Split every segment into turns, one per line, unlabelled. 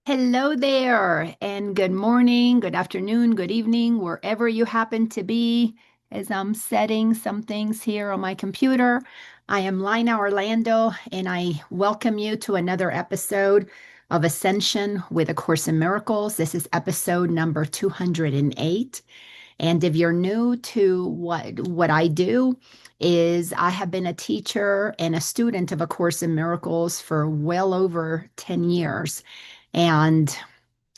Hello there, and good morning, good afternoon, good evening, wherever you happen to be. As I'm setting some things here on my computer, I am Laina Orlando, and I welcome you to another episode of Ascension with A Course in Miracles. This is episode number 208. And if you're new to what I do, is I have been a teacher and a student of A Course in Miracles for well over 10 years. And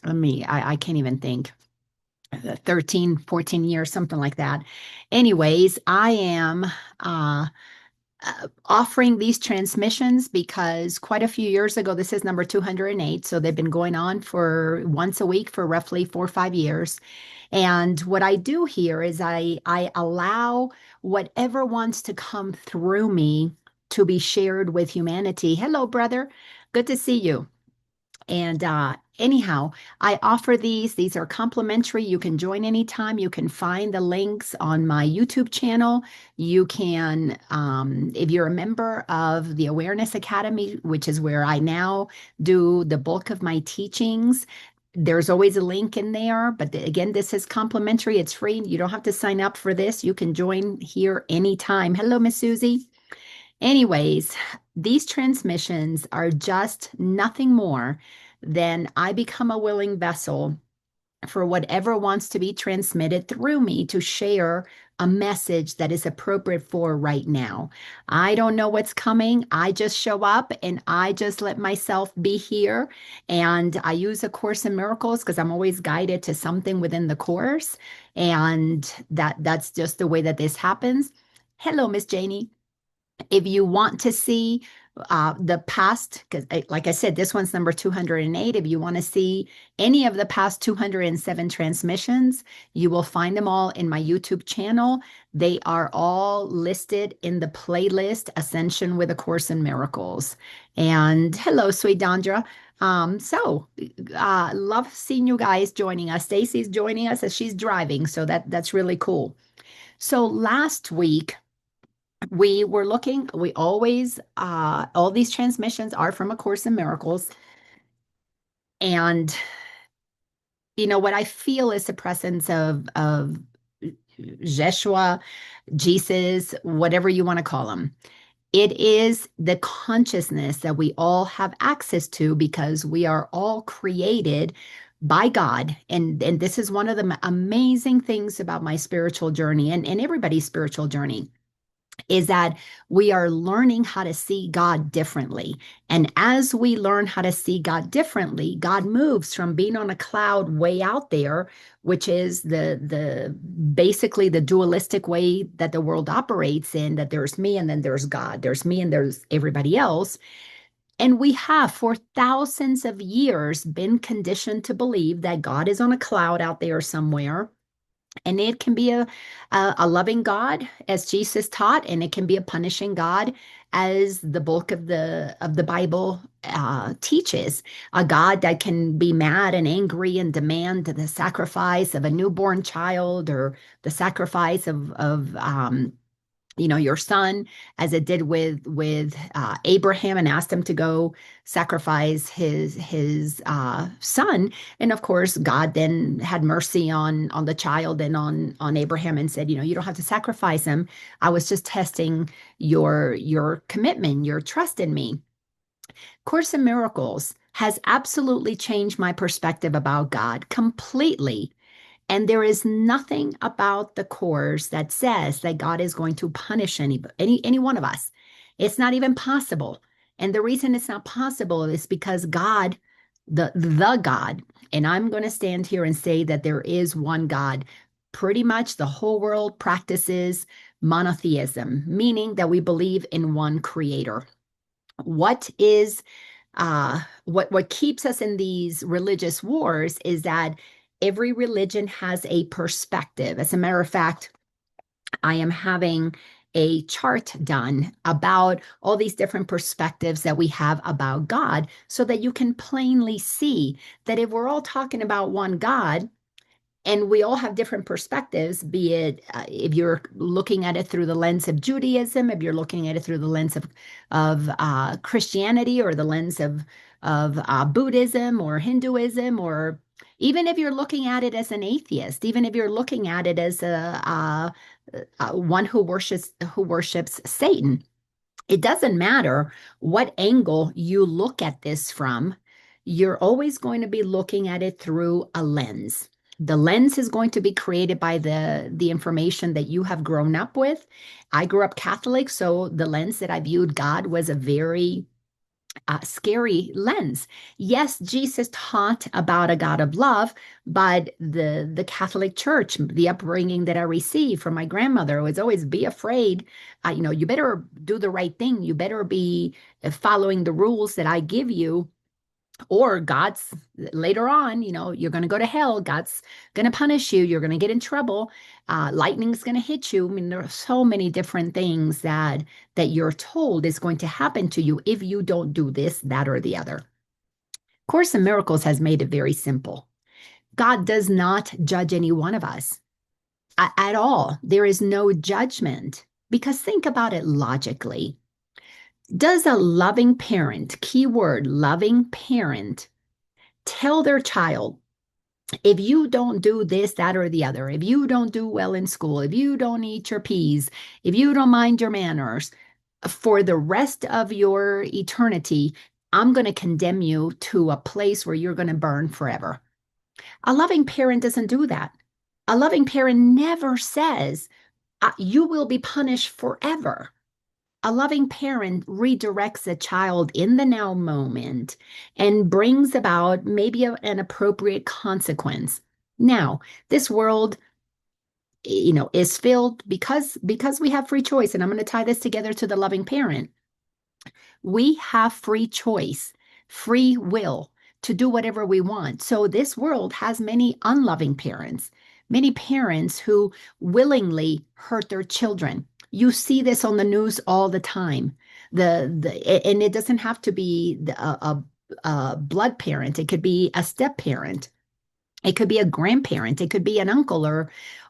I can't even think, 13, 14 years, something like that. Anyways, I am offering these transmissions because quite a few years ago, this is number 208. So they've been going on for once a week for roughly 4 or 5 years. And what I do here is I allow whatever wants to come through me to be shared with humanity. Hello, brother. Good to see you. And anyhow, I offer these. These are complimentary. You can join anytime. You can find the links on my YouTube channel. You can, if you're a member of the Awareness Academy, which is where I now do the bulk of my teachings, there's always a link in there. But again, this is complimentary. It's free. You don't have to sign up for this. You can join here anytime. Hello, Miss Susie. Anyways, these transmissions are just nothing more than I become a willing vessel for whatever wants to be transmitted through me to share a message that is appropriate for right now. I don't know what's coming. I just show up and I just let myself be here. And I use A Course in Miracles because I'm always guided to something within the course. And that's just the way that this happens. Hello, Miss Janie. If you want to see the past, because like I said, this one's number 208. If you want to see any of the past 207 transmissions, you will find them all in my YouTube channel. They are all listed in the playlist Ascension with A Course in Miracles. And hello, sweet Dondra. Love seeing you guys joining us. Stacy's joining us as she's driving, so that's really cool. So last week, we were looking, we always, all these transmissions are from A Course in Miracles. And, what I feel is the presence of Jeshua, Jesus, whatever you want to call them. It is the consciousness that we all have access to because we are all created by God. And this is one of the amazing things about my spiritual journey and everybody's spiritual journey is that we are learning how to see God differently. And as we learn how to see God differently, God moves from being on a cloud way out there, which is the basically the dualistic way that the world operates in, that there's me and then there's God. There's me and there's everybody else. And we have for thousands of years been conditioned to believe that God is on a cloud out there somewhere, and it can be a loving God, as Jesus taught, and it can be a punishing God, as the bulk of the Bible teaches. A God that can be mad and angry and demand the sacrifice of a newborn child or the sacrifice of your son, as it did with Abraham, and asked him to go sacrifice his son. And of course, God then had mercy on the child and on Abraham and said, you don't have to sacrifice him. I was just testing your commitment, your trust in me. Course in Miracles has absolutely changed my perspective about God completely. And there is nothing about the course that says that God is going to punish any one of us. It's not even possible. And the reason it's not possible is because God, the God, and I'm going to stand here and say that there is one God. Pretty much the whole world practices monotheism, meaning that we believe in one creator. What keeps us in these religious wars is that every religion has a perspective. As a matter of fact, I am having a chart done about all these different perspectives that we have about God so that you can plainly see that if we're all talking about one God, And we all have different perspectives, be it if you're looking at it through the lens of Judaism, if you're looking at it through the lens of Christianity, or the lens of Buddhism or Hinduism, or even if you're looking at it as an atheist, even if you're looking at it as one who worships Satan. It doesn't matter what angle you look at this from, you're always going to be looking at it through a lens. The lens is going to be created by the information that you have grown up with. I grew up Catholic, so the lens that I viewed God was a very scary lens. Yes, Jesus taught about a God of love, but the Catholic Church, the upbringing that I received from my grandmother was always be afraid. You better do the right thing. You better be following the rules that I give you, or God's later on, you're going to go to hell. God's going to punish you. You're going to get in trouble. Lightning's going to hit you. I mean, there are so many different things that you're told is going to happen to you if you don't do this, that, or the other. Course in Miracles has made it very simple. God does not judge any one of us at all. There is no judgment, because think about it logically. Does a loving parent, keyword loving parent, tell their child, if you don't do this, that, or the other, if you don't do well in school, if you don't eat your peas, if you don't mind your manners, for the rest of your eternity, I'm going to condemn you to a place where you're going to burn forever? A loving parent doesn't do that. A loving parent never says, you will be punished forever. A loving parent redirects a child in the now moment and brings about maybe an appropriate consequence. Now, this world, is filled, because we have free choice, and I'm going to tie this together to the loving parent. We have free choice, free will to do whatever we want. So this world has many unloving parents, many parents who willingly hurt their children. You see this on the news all the time. And it doesn't have to be a blood parent. It could be a step parent. It could be a grandparent. It could be an uncle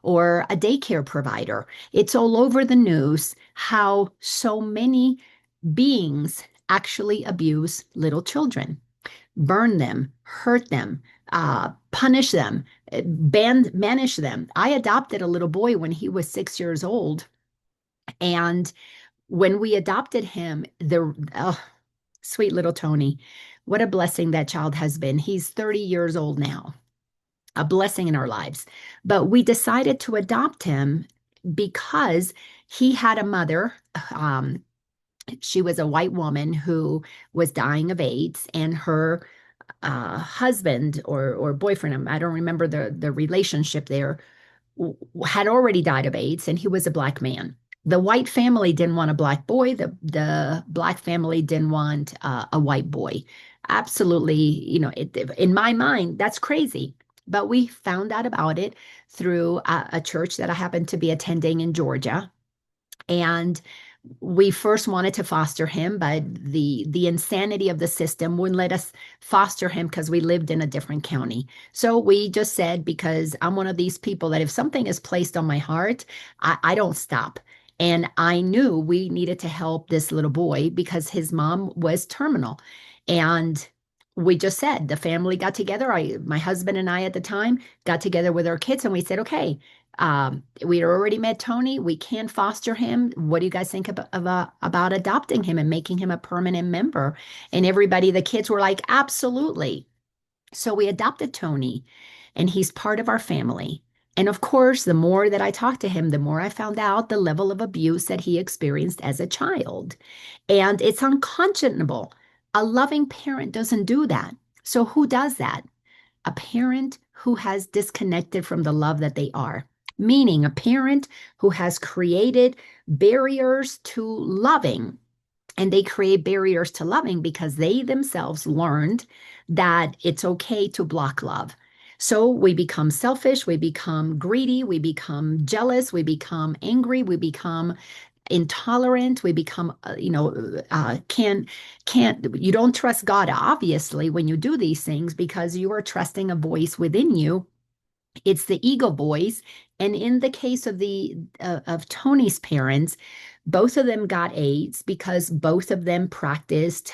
or a daycare provider. It's all over the news how so many beings actually abuse little children, burn them, hurt them, punish them, banish them. I adopted a little boy when he was 6 years old. And when we adopted him, sweet little Tony, what a blessing that child has been. He's 30 years old now, a blessing in our lives. But we decided to adopt him because he had a mother. She was a white woman who was dying of AIDS, and her husband or boyfriend, I don't remember the relationship there, had already died of AIDS, and he was a black man. The white family didn't want a black boy. The black family didn't want a white boy. Absolutely, in my mind, that's crazy. But we found out about it through a church that I happened to be attending in Georgia. And we first wanted to foster him, but the insanity of the system wouldn't let us foster him because we lived in a different county. So we just said, because I'm one of these people that if something is placed on my heart, I don't stop. And I knew we needed to help this little boy because his mom was terminal. And we just said, the family got together. My husband and I at the time got together with our kids, and we said, okay, we had already met Tony. We can foster him. What do you guys think about adopting him and making him a permanent member? And everybody, the kids were like, absolutely. So we adopted Tony, and he's part of our family. And of course, the more that I talked to him, the more I found out the level of abuse that he experienced as a child. And it's unconscionable. A loving parent doesn't do that. So who does that? A parent who has disconnected from the love that they are. Meaning a parent who has created barriers to loving. And they create barriers to loving because they themselves learned that it's okay to block love. So we become selfish, we become greedy, we become jealous, we become angry, we become intolerant, we become, you don't trust God, obviously, when you do these things, because you are trusting a voice within you It's the ego boys. And in the case of the of Tony's parents, both of them got AIDS because both of them practiced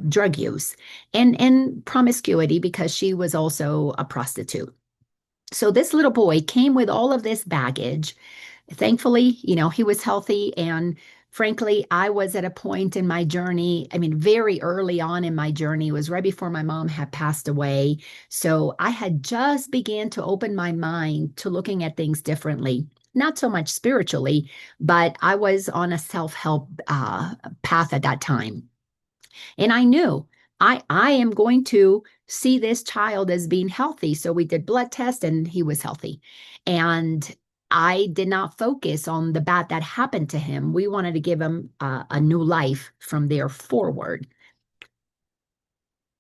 drug use and promiscuity because she was also a prostitute. So this little boy came with all of this baggage. Thankfully, he was healthy. And frankly, I was at a point in my journey, I mean, very early on in my journey, it was right before my mom had passed away. So I had just began to open my mind to looking at things differently. Not so much spiritually, but I was on a self-help path at that time. And I knew I am going to see this child as being healthy. So we did blood tests and he was healthy. And I did not focus on the bad that happened to him. We wanted to give him a new life from there forward.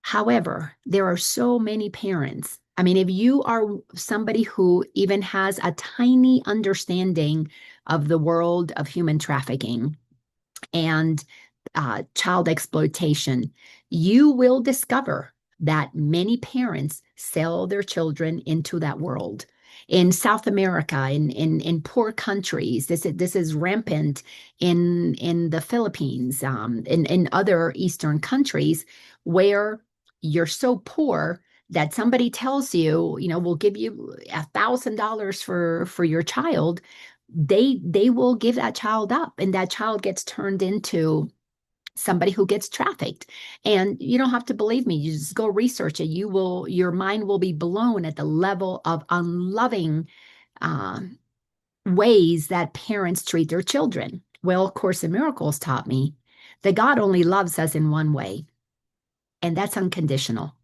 However, there are so many parents. I mean, if you are somebody who even has a tiny understanding of the world of human trafficking, and child exploitation, you will discover that many parents sell their children into that world. In South America, in poor countries, this is rampant in the Philippines, in other Eastern countries where you're so poor that somebody tells you, we'll give you $1,000 for your child. They will give that child up, and that child gets turned into somebody who gets trafficked. And you don't have to believe me, you just go research it. Your mind will be blown at the level of unloving um, ways that parents treat their children. Well, Course in Miracles taught me that God only loves us in one way, and that's unconditional.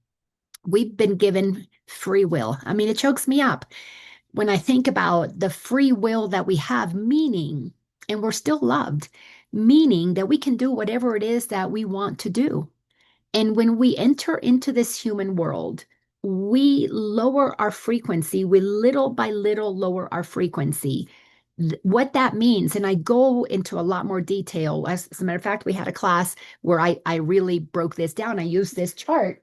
We've been given free will. I mean, it chokes me up when I think about the free will that we have, meaning, and we're still loved, meaning that we can do whatever it is that we want to do. And when we enter into this human world, we lower our frequency. We little by little lower our frequency. What that means, and I go into a lot more detail. As a matter of fact, we had a class where I really broke this down. I used this chart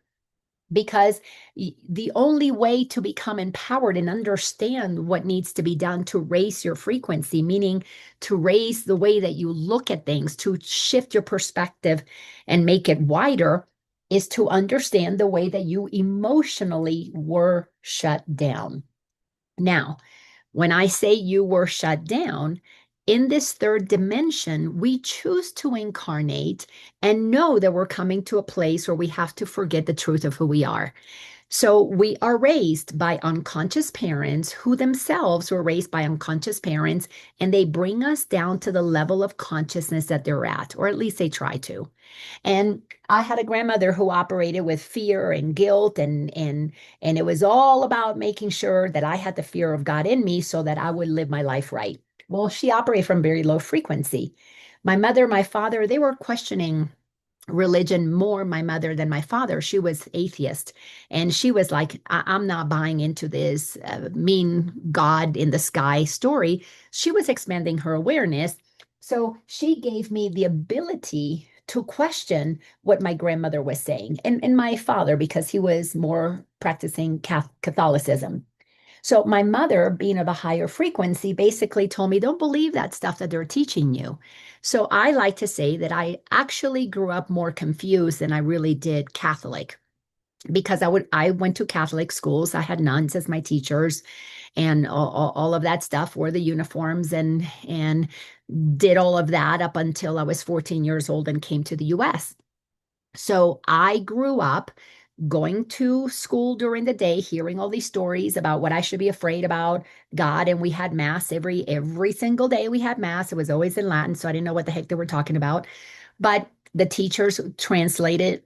because the only way to become empowered and understand what needs to be done to raise your frequency, meaning to raise the way that you look at things, to shift your perspective and make it wider, is to understand the way that you emotionally were shut down. Now, when I say you were shut down, in this third dimension, we choose to incarnate and know that we're coming to a place where we have to forget the truth of who we are. So we are raised by unconscious parents who themselves were raised by unconscious parents, and they bring us down to the level of consciousness that they're at, or at least they try to. And I had a grandmother who operated with fear and guilt, and it was all about making sure that I had the fear of God in me so that I would live my life right. Well, she operated from very low frequency. My mother, my father, they were questioning religion more, my mother, than my father. She was atheist, and she was like, I'm not buying into this mean God in the sky story. She was expanding her awareness. So she gave me the ability to question what my grandmother was saying, and my father, because he was more practicing Catholicism. So my mother, being of a higher frequency, basically told me, don't believe that stuff that they're teaching you. So I like to say that I actually grew up more confused than I really did Catholic, because I went to Catholic schools. I had nuns as my teachers, and all of that stuff, wore the uniforms, and did all of that up until I was 14 years old and came to the US. So I grew up going to school during the day, hearing all these stories about what I should be afraid about God. And we had mass every single day. We had mass. It was always in Latin, so I didn't know what the heck they were talking about. But the teachers translated,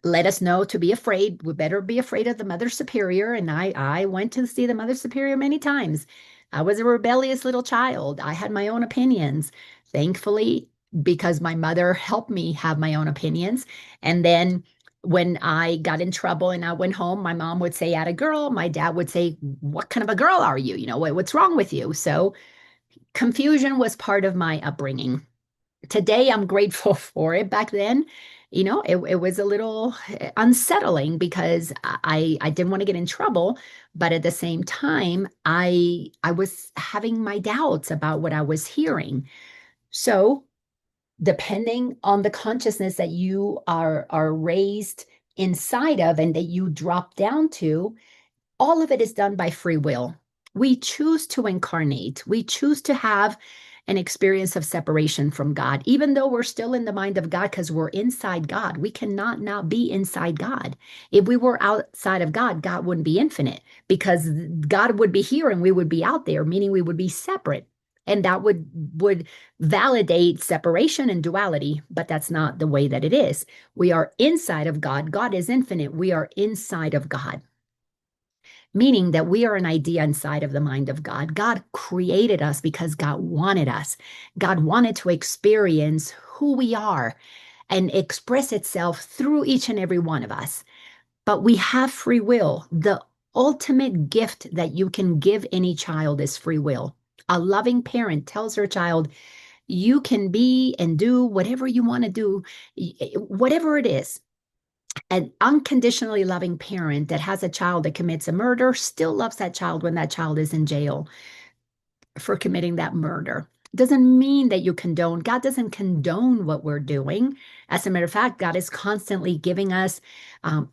let us know to be afraid. We better be afraid of the Mother Superior. And I went to see the Mother Superior many times. I was a rebellious little child. I had my own opinions. Thankfully, because my mother helped me have my own opinions. And then when I got in trouble and I went home, my mom would say, "At a girl." My dad would say, "What kind of a girl are you? What's wrong with you?" So confusion was part of my upbringing. Today, I'm grateful for it. Back then, it was a little unsettling because I didn't want to get in trouble, but at the same time, I was having my doubts about what I was hearing. So, depending on the consciousness that you are raised inside of and that you drop down to, all of it is done by free will. We choose to incarnate. We choose to have an experience of separation from God, even though we're still in the mind of God because we're inside God. We cannot not be inside God. If we were outside of God, God wouldn't be infinite because God would be here and we would be out there, meaning we would be separate. And that would validate separation and duality, but that's not the way that it is. We are inside of God. God is infinite. We are inside of God, meaning that we are an idea inside of the mind of God. God created us because God wanted us. God wanted to experience who we are and express itself through each and every one of us. But we have free will. The ultimate gift that you can give any child is free will. A loving parent tells her child, you can be and do whatever you want to do, whatever it is. An unconditionally loving parent that has a child that commits a murder still loves that child when that child is in jail for committing that murder. Doesn't mean that you condone. God doesn't condone what we're doing. As a matter of fact, God is constantly giving us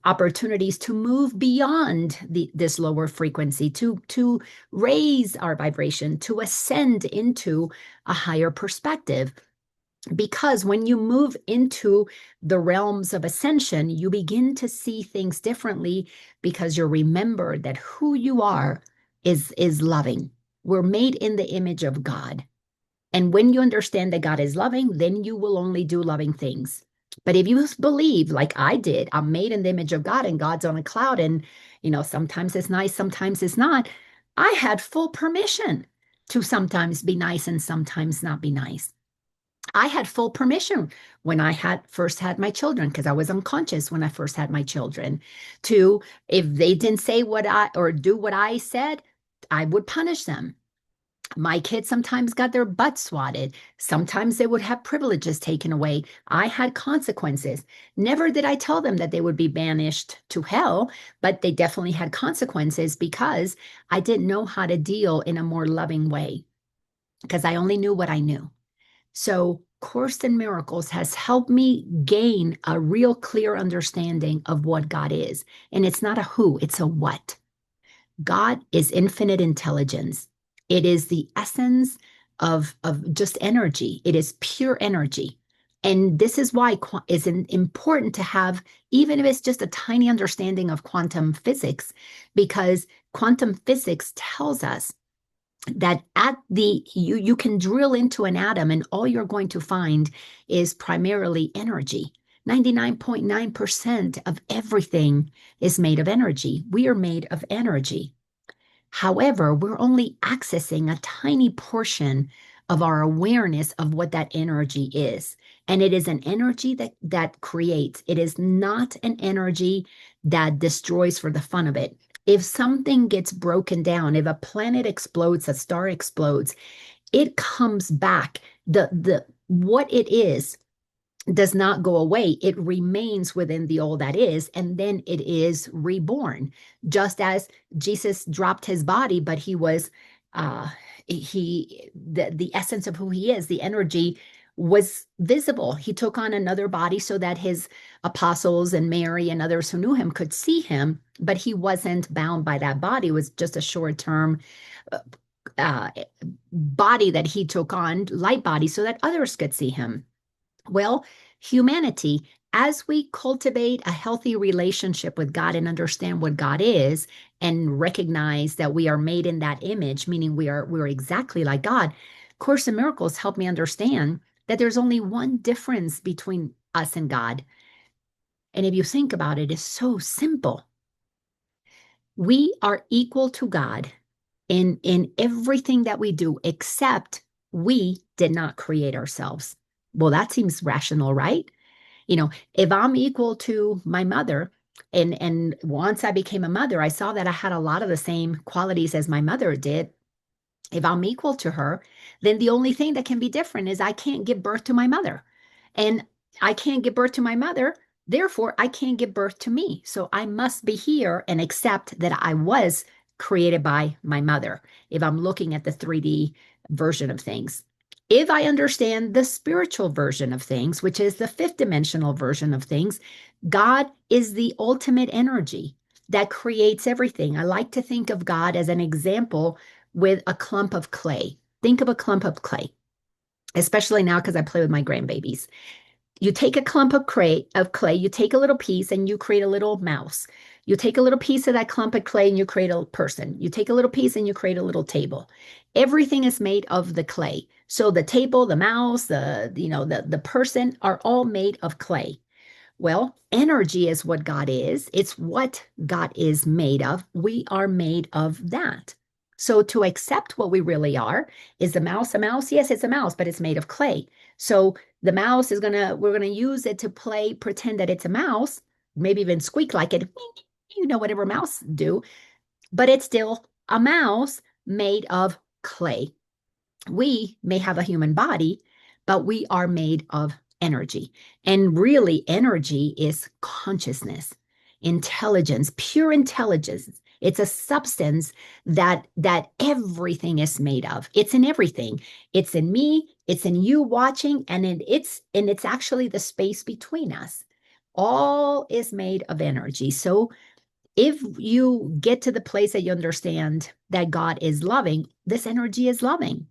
opportunities to move beyond this lower frequency, to raise our vibration, to ascend into a higher perspective. Because when you move into the realms of ascension, you begin to see things differently because you remember that who you are is loving. We're made in the image of God. And when you understand that God is loving, then you will only do loving things. But if you believe, like I did, I'm made in the image of God and God's on a cloud, and sometimes it's nice, sometimes it's not. I had full permission to sometimes be nice and sometimes not be nice. I had full permission when I had first had my children because I was unconscious when I first had my children to, if they didn't say what I or do what I said, I would punish them. My kids sometimes got their butts swatted. Sometimes they would have privileges taken away. I had consequences. Never did I tell them that they would be banished to hell, but they definitely had consequences because I didn't know how to deal in a more loving way because I only knew what I knew. So, Course in Miracles has helped me gain a real clear understanding of what God is. And it's not a who, it's a what. God is infinite intelligence. It is the essence of just energy. It is pure energy. And this is why it's important to have, even if it's just a tiny understanding of quantum physics, because quantum physics tells us that you can drill into an atom and all you're going to find is primarily energy. 99.9% of everything is made of energy. We are made of energy. However, we're only accessing a tiny portion of our awareness of what that energy is. And it is an energy that creates. It is not an energy that destroys for the fun of it. If something gets broken down, if a planet explodes, a star explodes, it comes back. The what it is does not go away. It remains within the all that is, and then it is reborn. Just as Jesus dropped his body, but he was the essence of who he is, the energy was visible. He took on another body so that his apostles and Mary and others who knew him could see him, but he wasn't bound by that body. It was just a short-term uh, body that he took on, light body, so that others could see him. Well, humanity, as we cultivate a healthy relationship with God and understand what God is and recognize that we are made in that image, meaning we're exactly like God, Course in Miracles helped me understand that there's only one difference between us and God. And if you think about it, it's so simple. We are equal to God in everything that we do, except we did not create ourselves. Well, that seems rational, right? If I'm equal to my mother, and once I became a mother, I saw that I had a lot of the same qualities as my mother did. If I'm equal to her, then the only thing that can be different is I can't give birth to my mother. And I can't give birth to my mother. Therefore, I can't give birth to me. So I must be here and accept that I was created by my mother if I'm looking at the 3D version of things. If I understand the spiritual version of things, which is the fifth dimensional version of things, God is the ultimate energy that creates everything. I like to think of God as an example with a clump of clay. Think of a clump of clay, especially now because I play with my grandbabies. You take a clump of clay, you take a little piece and you create a little mouse. You take a little piece of that clump of clay and you create a person. You take a little piece and you create a little table. Everything is made of the clay. So the table, the mouse, the person are all made of clay. Well, energy is what God is. It's what God is made of. We are made of that. So to accept what we really are, is the mouse a mouse? Yes, it's a mouse, but it's made of clay. So the mouse we're gonna use it to play, pretend that it's a mouse, maybe even squeak like it, whatever mouse do, but it's still a mouse made of clay. We may have a human body, but we are made of energy. And really, energy is consciousness, intelligence, pure intelligence. It's a substance that everything is made of. It's in everything. It's in me, it's in you watching, and it's actually the space between us. All is made of energy. So if you get to the place that you understand that God is loving, this energy is loving.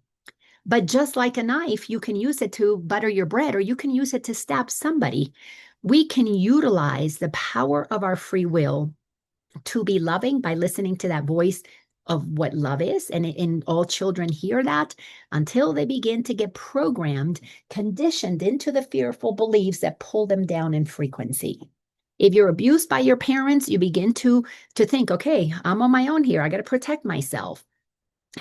But just like a knife, you can use it to butter your bread or you can use it to stab somebody. We can utilize the power of our free will to be loving by listening to that voice of what love is. And all children hear that until they begin to get programmed, conditioned into the fearful beliefs that pull them down in frequency. If you're abused by your parents, you begin to think, okay, I'm on my own here. I got to protect myself.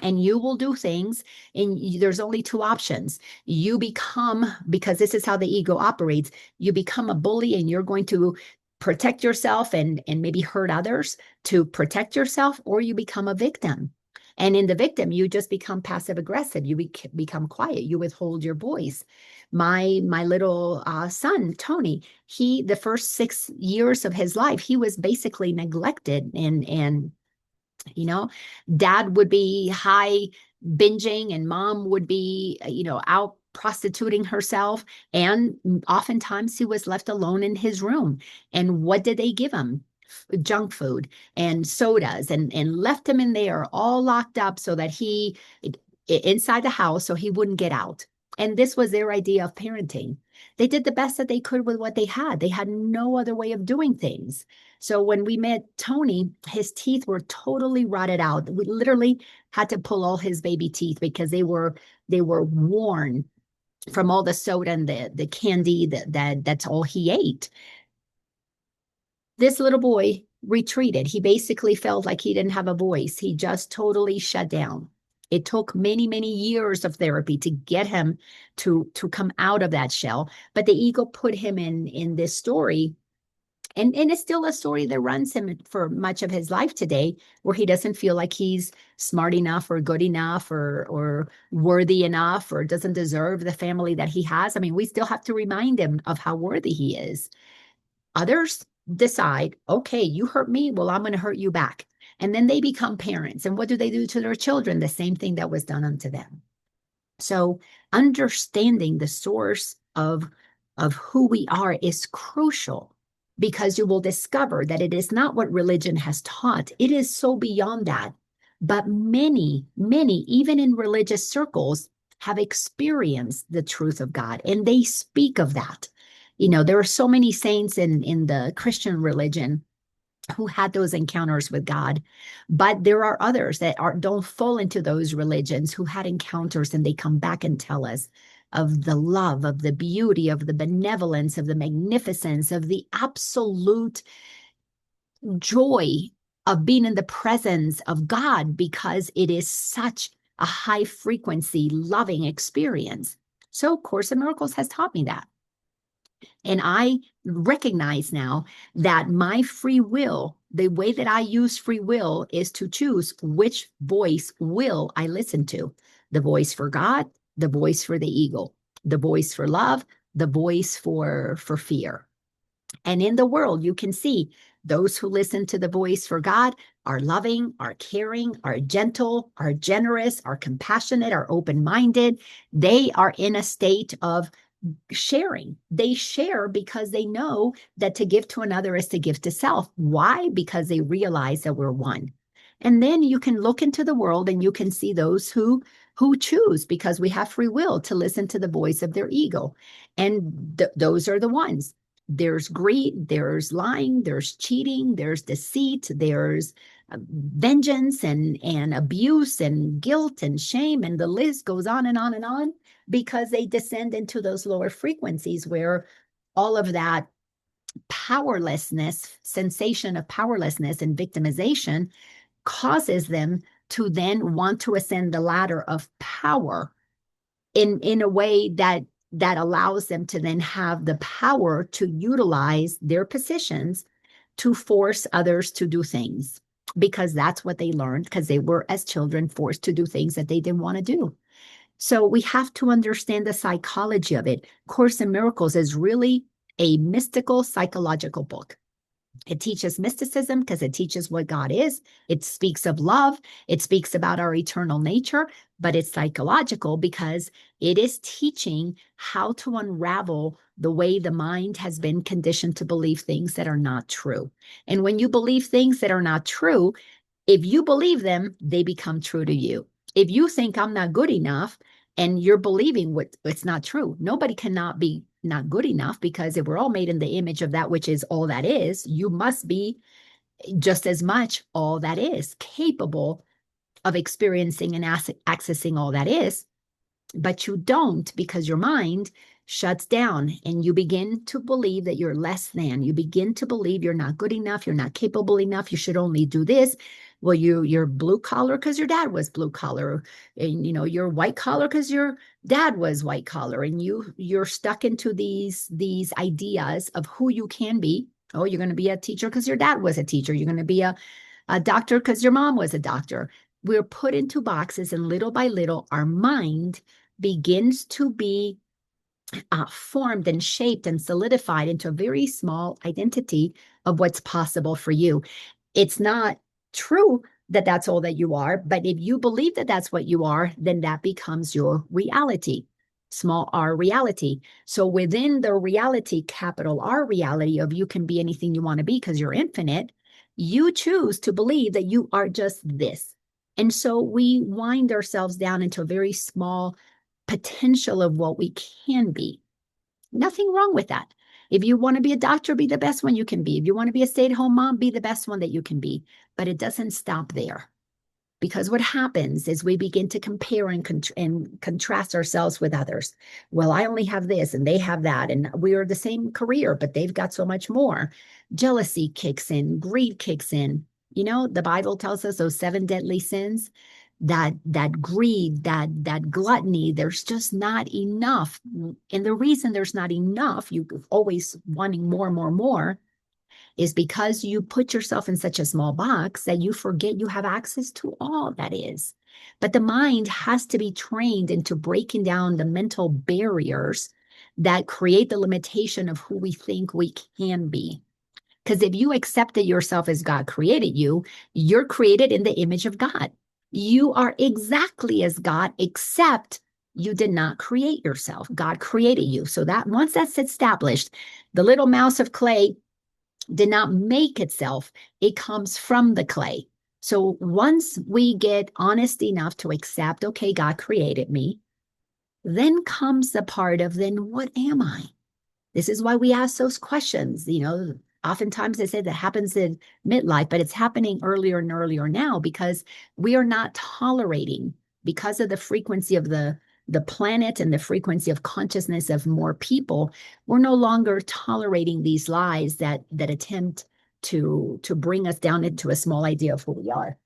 And you will do things, and there's only two options. You become, because this is how the ego operates, you become a bully and you're going to protect yourself and maybe hurt others to protect yourself, or you become a victim. And in the victim, you just become passive aggressive. You become quiet. You withhold your voice. My little son, Tony, the first 6 years of his life, he was basically neglected and dad would be high binging and mom would be, out prostituting herself. And oftentimes he was left alone in his room. And what did they give him? Junk food and sodas and left him in there all locked up so that inside the house so he wouldn't get out. And this was their idea of parenting. They did the best that they could with what they had. They had no other way of doing things. So when we met Tony, his teeth were totally rotted out. We literally had to pull all his baby teeth because they were worn from all the soda and the candy that's all he ate. This little boy retreated. He basically felt like he didn't have a voice. He just totally shut down. It took many, many years of therapy to get him to come out of that shell. But the ego put him in this story. And it's still a story that runs him for much of his life today, where he doesn't feel like he's smart enough or good enough or worthy enough or doesn't deserve the family that he has. I mean, we still have to remind him of how worthy he is. Others decide, okay, you hurt me, well, I'm going to hurt you back. And then they become parents. And what do they do to their children? The same thing that was done unto them. So understanding the source of who we are is crucial, because you will discover that it is not what religion has taught. It is so beyond that. But many, many, even in religious circles, have experienced the truth of God, and they speak of that. There are so many saints in the Christian religion who had those encounters with God. But there are others that don't fall into those religions who had encounters, and they come back and tell us of the love, of the beauty, of the benevolence, of the magnificence, of the absolute joy of being in the presence of God, because it is such a high frequency, loving experience. So Course in Miracles has taught me that. And I recognize now that my free will, the way that I use free will, is to choose which voice will I listen to. The voice for God, the voice for the ego, the voice for love, the voice for fear. And in the world, you can see those who listen to the voice for God are loving, are caring, are gentle, are generous, are compassionate, are open-minded. They are in a state of sharing. They share because they know that to give to another is to give to self. Why? Because they realize that we're one. And then you can look into the world and you can see those who choose, because we have free will, to listen to the voice of their ego. And those are the ones. There's greed, there's lying, there's cheating, there's deceit, there's vengeance and abuse and guilt and shame, and the list goes on and on and on, because they descend into those lower frequencies where all of that powerlessness, sensation of powerlessness and victimization causes them to then want to ascend the ladder of power in a way that allows them to then have the power to utilize their positions to force others to do things, because that's what they learned, because they were, as children, forced to do things that they didn't want to do. So we have to understand the psychology of it. Course in Miracles is really a mystical psychological book. It teaches mysticism because it teaches what God is. It speaks of love. It speaks about our eternal nature, but it's psychological because it is teaching how to unravel the way the mind has been conditioned to believe things that are not true. And when you believe things that are not true, if you believe them, they become true to you. If you think I'm not good enough and you're believing what it's not true, nobody cannot be not good enough, because if we're all made in the image of that which is all that is, you must be just as much all that is, capable of experiencing and accessing all that is. But you don't, because your mind shuts down and you begin to believe that you're less than. You begin to believe you're not good enough, you're not capable enough, you should only do this. Well, you're blue collar because your dad was blue collar, and you're white collar because your dad was white collar, and you're stuck into these ideas of who you can be. Oh, you're going to be a teacher because your dad was a teacher. You're going to be a doctor because your mom was a doctor. We're put into boxes, and little by little, our mind begins to be formed and shaped and solidified into a very small identity of what's possible for you. It's not true that that's all that you are, but if you believe that that's what you are, then that becomes your reality, small r reality. So within the reality, capital R reality of you can be anything you want to be because you're infinite, you choose to believe that you are just this. And so we wind ourselves down into a very small potential of what we can be. Nothing wrong with that. If you want to be a doctor, be the best one you can be. If you want to be a stay-at-home mom, be the best one that you can be. But it doesn't stop there. Because what happens is we begin to compare and contrast ourselves with others. Well, I only have this and they have that, and we are the same career, but they've got so much more. Jealousy kicks in, greed kicks in. The Bible tells us those 7 deadly sins, that greed, that gluttony, there's just not enough. And the reason there's not enough, you always wanting more, more, more, is because you put yourself in such a small box that you forget you have access to all that is. But the mind has to be trained into breaking down the mental barriers that create the limitation of who we think we can be. Because if you accepted yourself as God created you, you're created in the image of God. You are exactly as God, except you did not create yourself. God created you. So that once that's established, the little mouse of clay did not make itself. It comes from the clay. So once we get honest enough to accept, okay, God created me, then comes the part of, then what am I? This is why we ask those questions. Oftentimes they say that happens in midlife, but it's happening earlier and earlier now, because we are not tolerating, because of the frequency of the planet and the frequency of consciousness of more people, we're no longer tolerating these lies that attempt to bring us down into a small idea of who we are.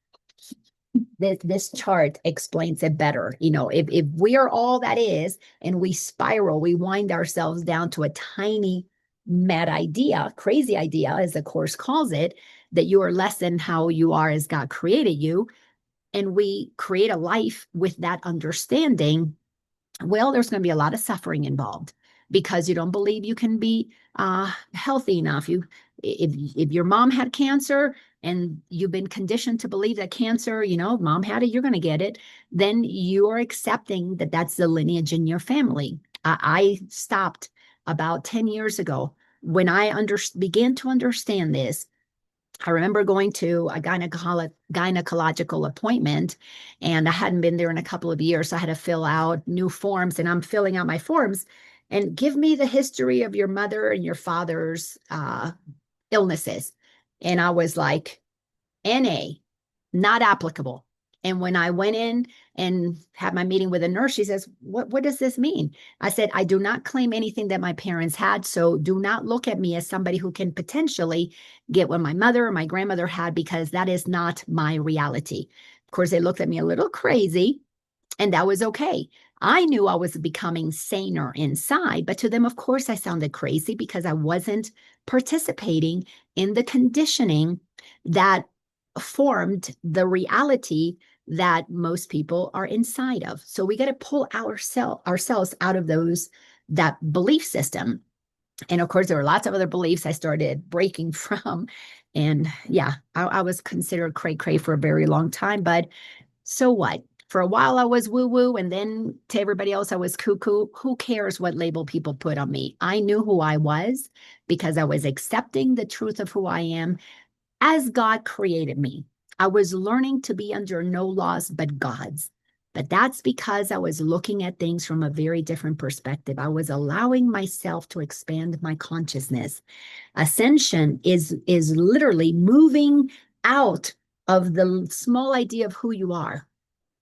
This chart explains it better. If we are all that is, and we spiral, we wind ourselves down to a tiny mad idea, crazy idea, as the Course calls it, that you are less than how you are as God created you, and we create a life with that understanding, well, there's going to be a lot of suffering involved. because you don't believe you can be healthy enough. If your mom had cancer and you've been conditioned to believe that cancer, mom had it, you're going to get it, then you're accepting that that's the lineage in your family. I stopped about 10 years ago when I began to understand this. I remember going to a gynecological appointment, and I hadn't been there in a couple of years. So I had to fill out new forms, and I'm filling out my forms. And give me the history of your mother and your father's illnesses. And I was like, NA, not applicable. And when I went in and had my meeting with a nurse, she says, what does this mean? I said, I do not claim anything that my parents had. So do not look at me as somebody who can potentially get what my mother or my grandmother had, because that is not my reality. Of course, they looked at me a little crazy, and that was okay. I knew I was becoming saner inside, but to them, of course, I sounded crazy because I wasn't participating in the conditioning that formed the reality that most people are inside of. So we got to pull ourselves out of that belief system. And of course, there were lots of other beliefs I started breaking from. And yeah, I was considered cray cray for a very long time. But so what? For a while, I was woo woo. And then to everybody else, I was cuckoo. Who cares what label people put on me? I knew who I was because I was accepting the truth of who I am as God created me. I was learning to be under no laws but God's. But that's because I was looking at things from a very different perspective. I was allowing myself to expand my consciousness. Ascension is literally moving out of the small idea of who you are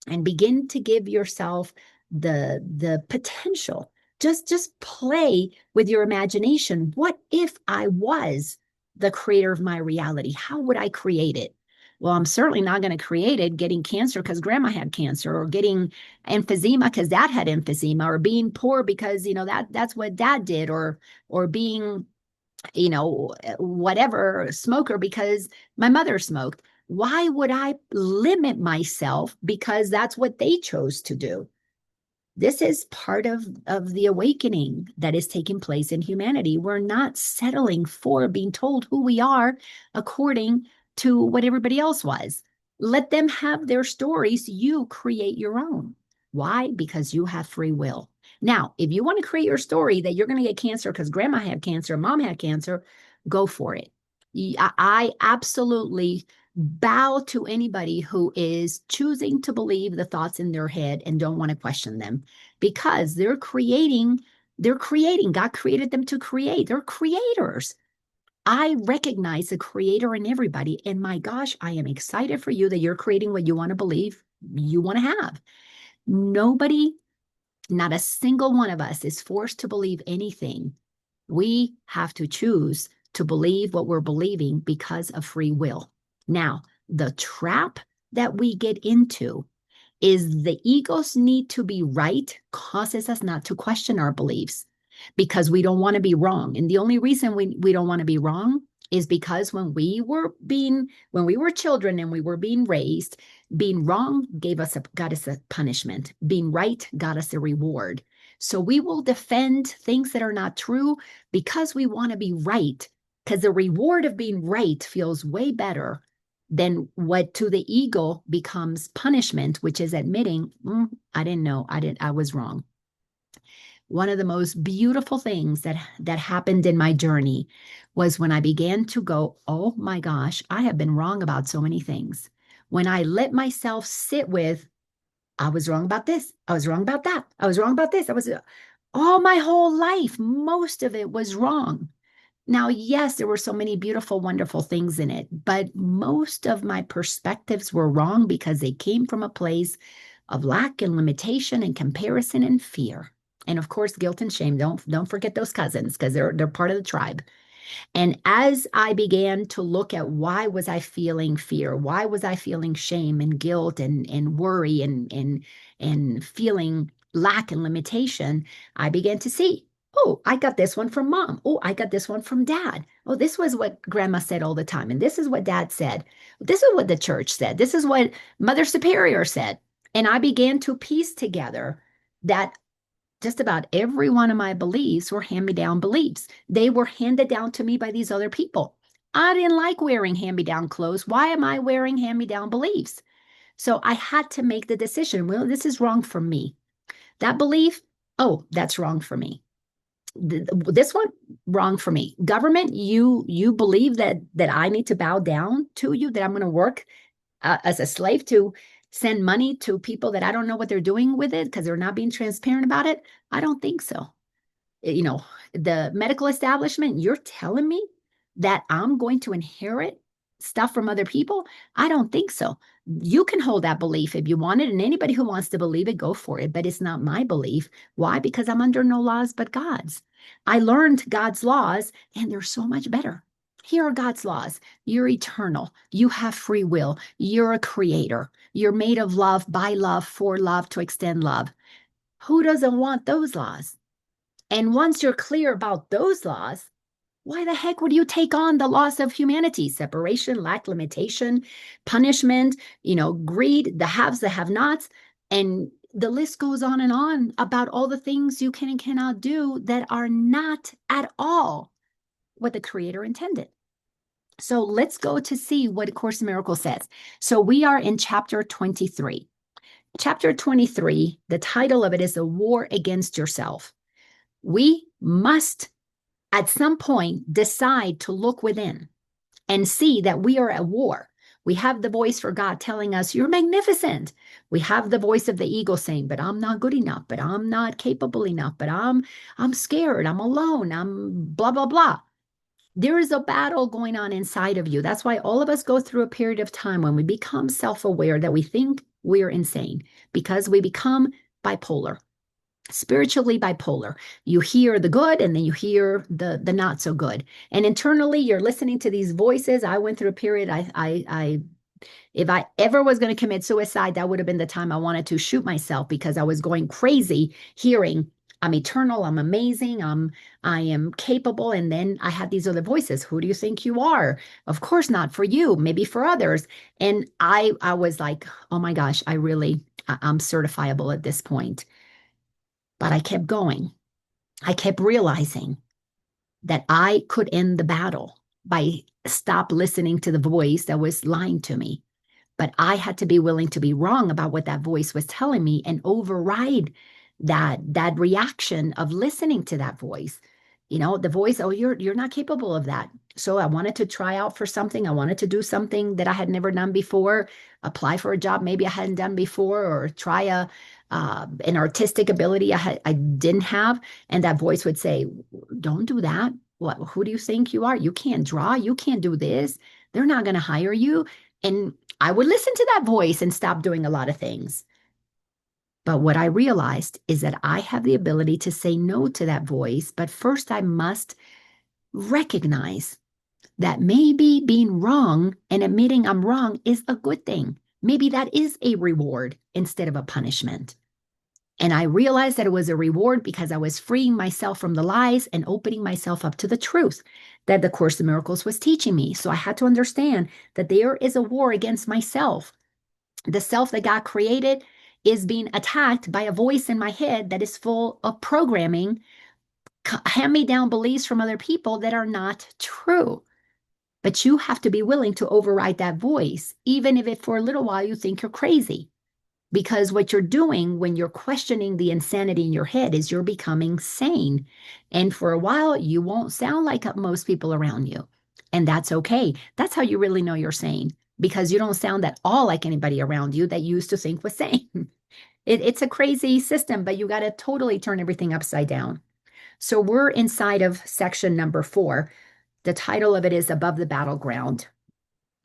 and begin to give yourself the potential. Just play with your imagination. What if I was the creator of my reality? How would I create it? Well, I'm certainly not going to create it getting cancer because grandma had cancer, or getting emphysema because dad had emphysema, or being poor because that's what dad did, or being whatever smoker because my mother smoked. Why would I limit myself because that's what they chose to do? This is part of the awakening that is taking place in humanity. We're not settling for being told who we are according to what everybody else was. Let them have their stories. You create your own. Why? Because you have free will. Now, if you want to create your story that you're going to get cancer because grandma had cancer, mom had cancer, go for it. I absolutely bow to anybody who is choosing to believe the thoughts in their head and don't want to question them, because they're creating. God created them to create. They're creators. I recognize the creator in everybody. And my gosh, I am excited for you that you're creating what you want to believe you want to have. Nobody, not a single one of us, is forced to believe anything. We have to choose to believe what we're believing because of free will. Now, the trap that we get into is the ego's need to be right causes us not to question our beliefs because we don't want to be wrong. And the only reason we don't want to be wrong is because when we were children and we were being raised, being wrong got us a punishment. Being right got us a reward. So we will defend things that are not true because we want to be right, because the reward of being right feels way better than what to the ego becomes punishment, which is admitting, I didn't know, I was wrong. One of the most beautiful things that happened in my journey was when I began to go, oh my gosh, I have been wrong about so many things. When I let myself sit with, I was wrong about this, I was wrong about that, I was wrong about this, all my whole life, most of it was wrong. Now, yes, there were so many beautiful, wonderful things in it, but most of my perspectives were wrong because they came from a place of lack and limitation and comparison and fear. And of course, guilt and shame. Don't forget those cousins, because they're part of the tribe. And as I began to look at why was I feeling fear, why was I feeling shame and guilt and worry and feeling lack and limitation, I began to see, oh, I got this one from mom. Oh, I got this one from dad. Oh, this was what grandma said all the time. And this is what dad said. This is what the church said. This is what Mother Superior said. And I began to piece together that just about every one of my beliefs were hand-me-down beliefs. They were handed down to me by these other people. I didn't like wearing hand-me-down clothes. Why am I wearing hand-me-down beliefs? So I had to make the decision. Well, this is wrong for me. That belief, oh, that's wrong for me. This one, wrong for me. Government, you believe that I need to bow down to you, that I'm going to work as a slave to send money to people that I don't know what they're doing with it because they're not being transparent about it? I don't think so. You know, the medical establishment, you're telling me that I'm going to inherit stuff from other people? I don't think so. You can hold that belief if you want it, and anybody who wants to believe it, go for it. But it's not my belief. Why? Because I'm under no laws but God's. I learned God's laws, and they're so much better. Here are God's laws. You're eternal. You have free will. You're a creator. You're made of love, by love, for love, to extend love. Who doesn't want those laws? And once you're clear about those laws, why the heck would you take on the loss of humanity? Separation, lack, limitation, punishment, greed, the haves, the have-nots. And the list goes on about all the things you can and cannot do that are not at all what the Creator intended. So let's go to see what A Course in Miracles says. So we are in chapter 23. Chapter 23, the title of it is A War Against Yourself. We must, at some point, decide to look within and see that we are at war. We have the voice for God telling us, you're magnificent. We have the voice of the ego saying, but I'm not good enough, but I'm not capable enough, but I'm scared, I'm alone, I'm blah, blah, blah. There is a battle going on inside of you. That's why all of us go through a period of time when we become self-aware that we think we're insane, because we become bipolar. Spiritually bipolar. You hear the good and then you hear the not so good. And internally you're listening to these voices. I went through a period, if I ever was going to commit suicide, that would have been the time I wanted to shoot myself, because I was going crazy hearing I'm eternal, I'm amazing, I am capable. And then I had these other voices. Who do you think you are? Of course not for you, maybe for others. And I was like, oh my gosh, I'm certifiable at this point. But I kept going. I kept realizing that I could end the battle by stop listening to the voice that was lying to me. But I had to be willing to be wrong about what that voice was telling me and override that reaction of listening to that voice. The voice, oh, you're not capable of that. So I wanted to try out for something. I wanted to do something that I had never done before, apply for a job maybe I hadn't done before, or try an artistic ability I didn't have. And that voice would say, don't do that. Who do you think you are? You can't draw. You can't do this. They're not going to hire you. And I would listen to that voice and stop doing a lot of things. But what I realized is that I have the ability to say no to that voice. But first, I must recognize that maybe being wrong and admitting I'm wrong is a good thing. Maybe that is a reward instead of a punishment. And I realized that it was a reward because I was freeing myself from the lies and opening myself up to the truth that the Course in Miracles was teaching me. So I had to understand that there is a war against myself. The self that God created is being attacked by a voice in my head that is full of programming, hand-me-down beliefs from other people that are not true. But you have to be willing to override that voice, even if for a little while you think you're crazy. Because what you're doing when you're questioning the insanity in your head is you're becoming sane. And for a while, you won't sound like most people around you. And that's okay. That's how you really know you're sane, because you don't sound at all like anybody around you that you used to think was sane. It's a crazy system, but you got to totally turn everything upside down. So we're inside of section number 4. The title of it is Above the Battleground.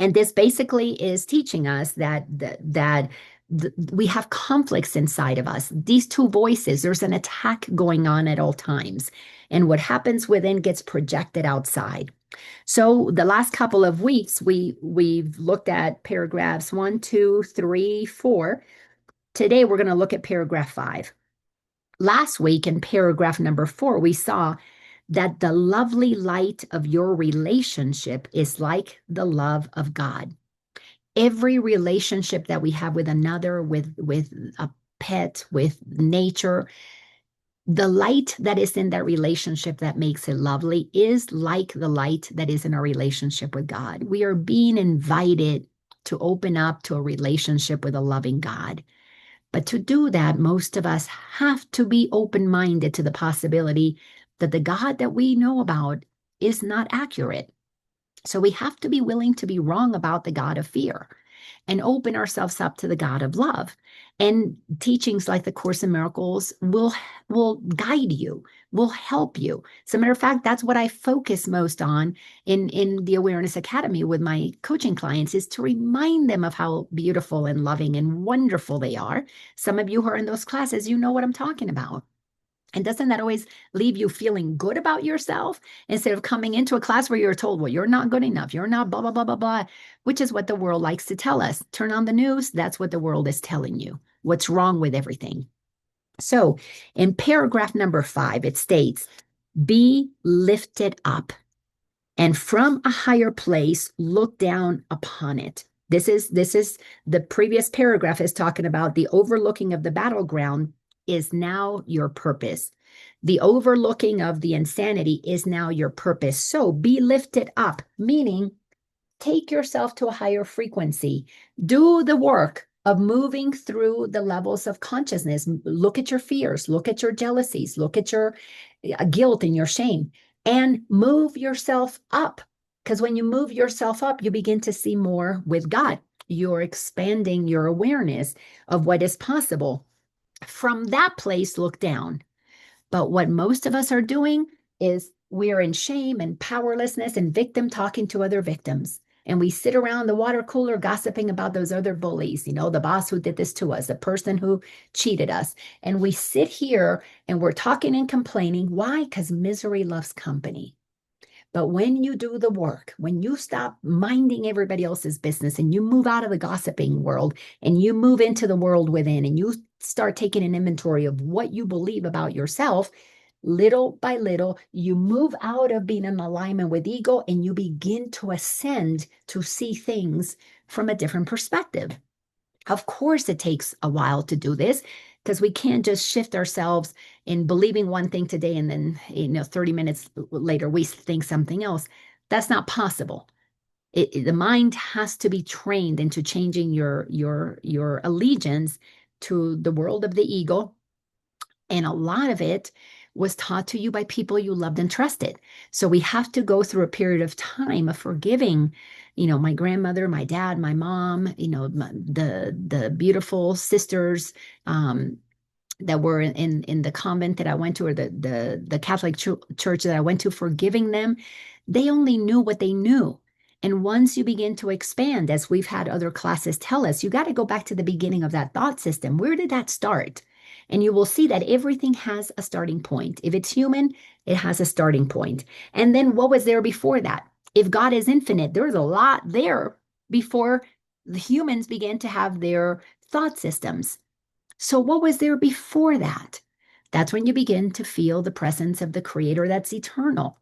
And this basically is teaching us that we have conflicts inside of us. These two voices, there's an attack going on at all times. And what happens within gets projected outside. So the last couple of weeks, we've looked at paragraphs 1, 2, 3, 4. Today, we're going to look at paragraph 5. Last week in paragraph number 4, we saw that the lovely light of your relationship is like the love of God. Every relationship that we have with another, with a pet, with nature, The light that is in that relationship that makes it lovely is like the light that is in our relationship with God. We are being invited to open up to a relationship with a loving God. But to do that, most of us have to be open minded to the possibility that the God that we know about is not accurate. So we have to be willing to be wrong about the God of fear and open ourselves up to the God of love. And teachings like the Course in Miracles will guide you, will help you. As a matter of fact, that's what I focus most on in the Awareness Academy with my coaching clients, is to remind them of how beautiful and loving and wonderful they are. Some of you who are in those classes, you know what I'm talking about. And doesn't that always leave you feeling good about yourself instead of coming into a class where you're told, well, you're not good enough, you're not blah, blah, blah, blah, blah, which is what the world likes to tell us. Turn on the news, that's what the world is telling you. What's wrong with everything? So in paragraph number 5, it states, be lifted up and from a higher place look down upon it. This is the previous paragraph is talking about the overlooking of the battleground is now your purpose. The overlooking of the insanity is now your purpose. So be lifted up, meaning take yourself to a higher frequency. Do the work of moving through the levels of consciousness. Look at your fears, look at your jealousies, look at your guilt and your shame, and move yourself up. Because when you move yourself up, you begin to see more with God. You're expanding your awareness of what is possible. From that place, look down. But what most of us are doing is we're in shame and powerlessness and victim talking to other victims. And we sit around the water cooler gossiping about those other bullies, the boss who did this to us, the person who cheated us. And we sit here and we're talking and complaining. Why? Because misery loves company. But when you do the work, when you stop minding everybody else's business and you move out of the gossiping world and you move into the world within and you start taking an inventory of what you believe about yourself, little by little, you move out of being in alignment with ego and you begin to ascend to see things from a different perspective. Of course, it takes a while to do this because we can't just shift ourselves in believing one thing today and then 30 minutes later we think something else. That's not possible. The mind has to be trained into changing your allegiance to the world of the ego, and a lot of it was taught to you by people you loved and trusted. So we have to go through a period of time of forgiving, my grandmother, my dad, my mom, the beautiful sisters that were in the convent that I went to, or the Catholic church that I went to, forgiving them. They only knew what they knew. And once you begin to expand, as we've had other classes tell us, you got to go back to the beginning of that thought system. Where did that start? And you will see that everything has a starting point. If it's human, it has a starting point. And then what was there before that? If God is infinite, there's a lot there before the humans began to have their thought systems. So what was there before that? That's when you begin to feel the presence of the Creator that's eternal,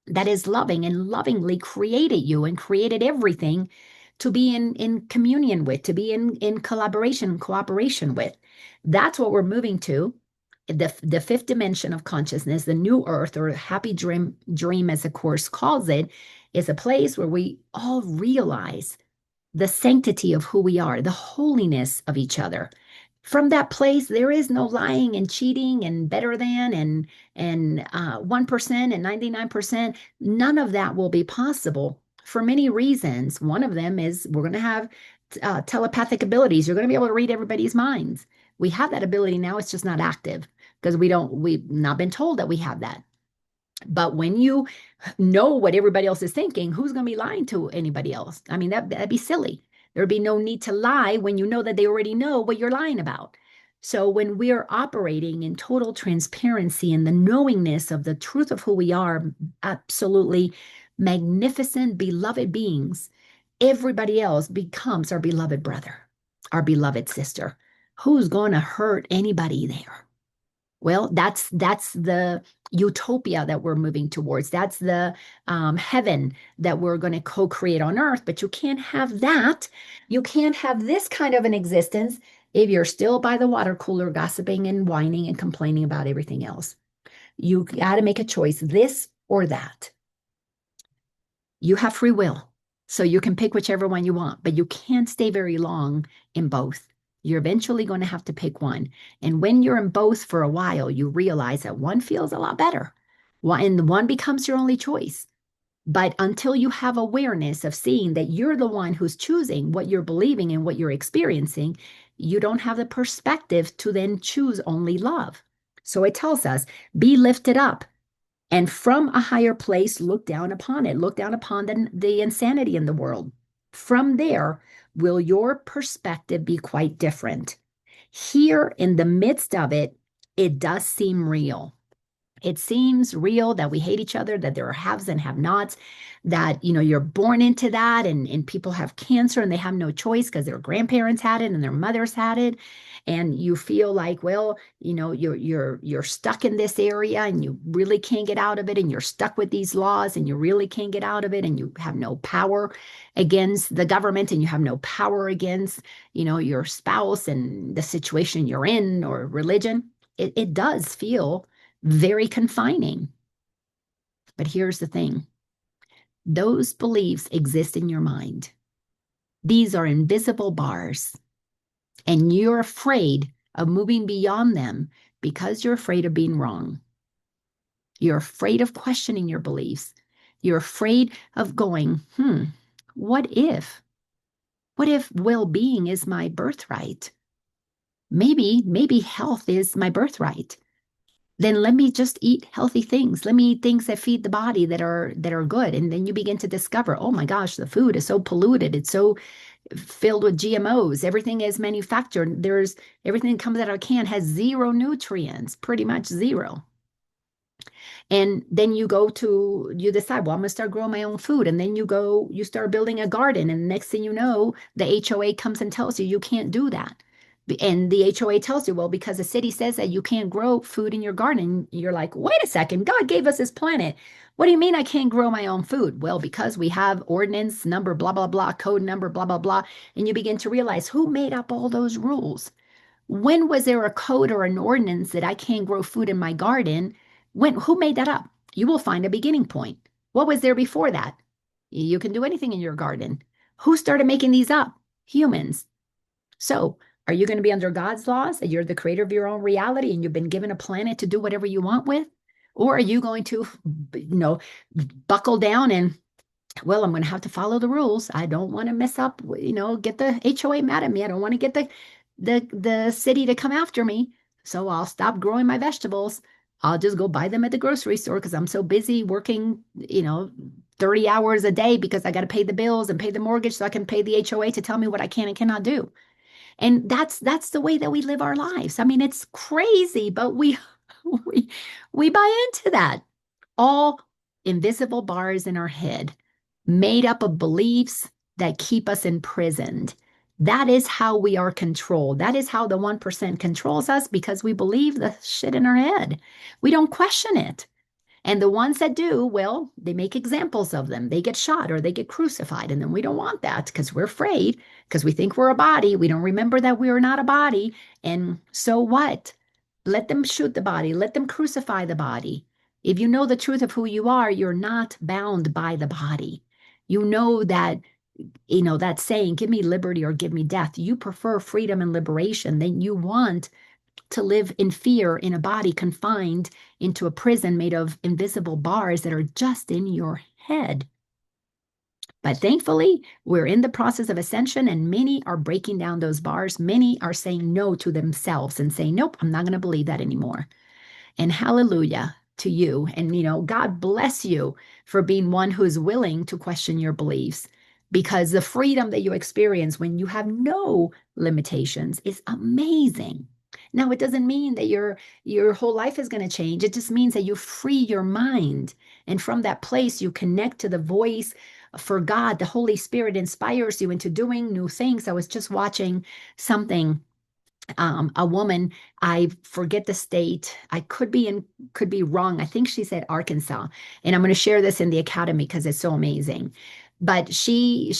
that is loving and lovingly created you and created everything to be in communion with, to be in collaboration, cooperation with. That's what we're moving to. The fifth dimension of consciousness, the new earth, or happy dream as the Course calls it, is a place where we all realize the sanctity of who we are, the holiness of each other. From that place, there is no lying and cheating and better than and 1% and 99%. None of that will be possible for many reasons. One of them is we're going to have telepathic abilities. You're going to be able to read everybody's minds. We have that ability now. It's just not active because we've not been told that we have that. But when you know what everybody else is thinking, who's going to be lying to anybody else? I mean, that'd be silly. There'd be no need to lie when you know that they already know what you're lying about. So when we are operating in total transparency and the knowingness of the truth of who we are, absolutely magnificent, beloved beings, everybody else becomes our beloved brother, our beloved sister. Who's going to hurt anybody there? Well, that's the utopia that we're moving towards. That's the heaven that we're going to co-create on earth. But you can't have that. You can't have this kind of an existence If you're still by the water cooler gossiping and whining and complaining about everything else, you got to make a choice, this or that. You have free will, so you can pick whichever one you want, but you can't stay very long in both. You're eventually going to have to pick one. And when you're in both for a while, you realize that one feels a lot better. And one becomes your only choice. But until you have awareness of seeing that you're the one who's choosing what you're believing and what you're experiencing, you don't have the perspective to then choose only love. So it tells us, be lifted up. And from a higher place, look down upon it. Look down upon the insanity in the world. From there, will your perspective be quite different? Here in the midst of it, it does seem real. It seems real that we hate each other, that there are haves and have-nots, that you're born into that, and people have cancer and they have no choice because their grandparents had it and their mothers had it. And you feel like, well, you're stuck in this area and you really can't get out of it, and you're stuck with these laws and you really can't get out of it, and you have no power against the government, and you have no power against, your spouse and the situation you're in, or religion. It does feel very confining. But here's the thing. Those beliefs exist in your mind. These are invisible bars, and you're afraid of moving beyond them because you're afraid of being wrong. You're afraid of questioning your beliefs. You're afraid of going, what if? What if well-being is my birthright? Maybe health is my birthright. Then let me just eat healthy things. Let me eat things that feed the body, that are good. And then you begin to discover, oh my gosh, the food is so polluted. It's so filled with GMOs. Everything is manufactured. Everything that comes out of a can has zero nutrients, pretty much zero. And then you decide, well, I'm going to start growing my own food. And then you start building a garden. And the next thing you know, the HOA comes and tells you can't do that. And the HOA tells you, well, because the city says that you can't grow food in your garden. You're like, wait a second, God gave us this planet. What do you mean I can't grow my own food? Well, because we have ordinance number, blah, blah, blah, code number, blah, blah, blah. And you begin to realize, who made up all those rules? When was there a code or an ordinance that I can't grow food in my garden? Who made that up? You will find a beginning point. What was there before that? You can do anything in your garden. Who started making these up? Humans. So, are you going to be under God's laws, that you're the creator of your own reality and you've been given a planet to do whatever you want with? Or are you going to, buckle down and, well, I'm going to have to follow the rules. I don't want to mess up, get the HOA mad at me. I don't want to get the city to come after me. So I'll stop growing my vegetables. I'll just go buy them at the grocery store because I'm so busy working, 30 hours a day because I got to pay the bills and pay the mortgage so I can pay the HOA to tell me what I can and cannot do. And that's the way that we live our lives. I mean, it's crazy, but we we buy into that. All invisible bars in our head, made up of beliefs that keep us imprisoned. That is how we are controlled. That is how the 1% controls us, because we believe the shit in our head. We don't question it. And the ones that do, well, they make examples of them. They get shot or they get crucified. And then we don't want that because we're afraid, because we think we're a body. We don't remember that we are not a body. And so what? Let them shoot the body. Let them crucify the body. If you know the truth of who you are, you're not bound by the body. You know that, that saying, give me liberty or give me death. You prefer freedom and liberation. Then you want to live in fear in a body confined into a prison made of invisible bars that are just in your head. But thankfully, we're in the process of ascension, and many are breaking down those bars. Many are saying no to themselves and saying, nope, I'm not going to believe that anymore. And hallelujah to you. And, God bless you for being one who is willing to question your beliefs, because the freedom that you experience when you have no limitations is amazing. Now, it doesn't mean that your whole life is going to change. It just means that you free your mind. And from that place, you connect to the voice for God. The Holy Spirit inspires you into doing new things. I was just watching something. A woman, I forget the state. I could be wrong. I think she said Arkansas. And I'm going to share this in the academy because it's so amazing. But she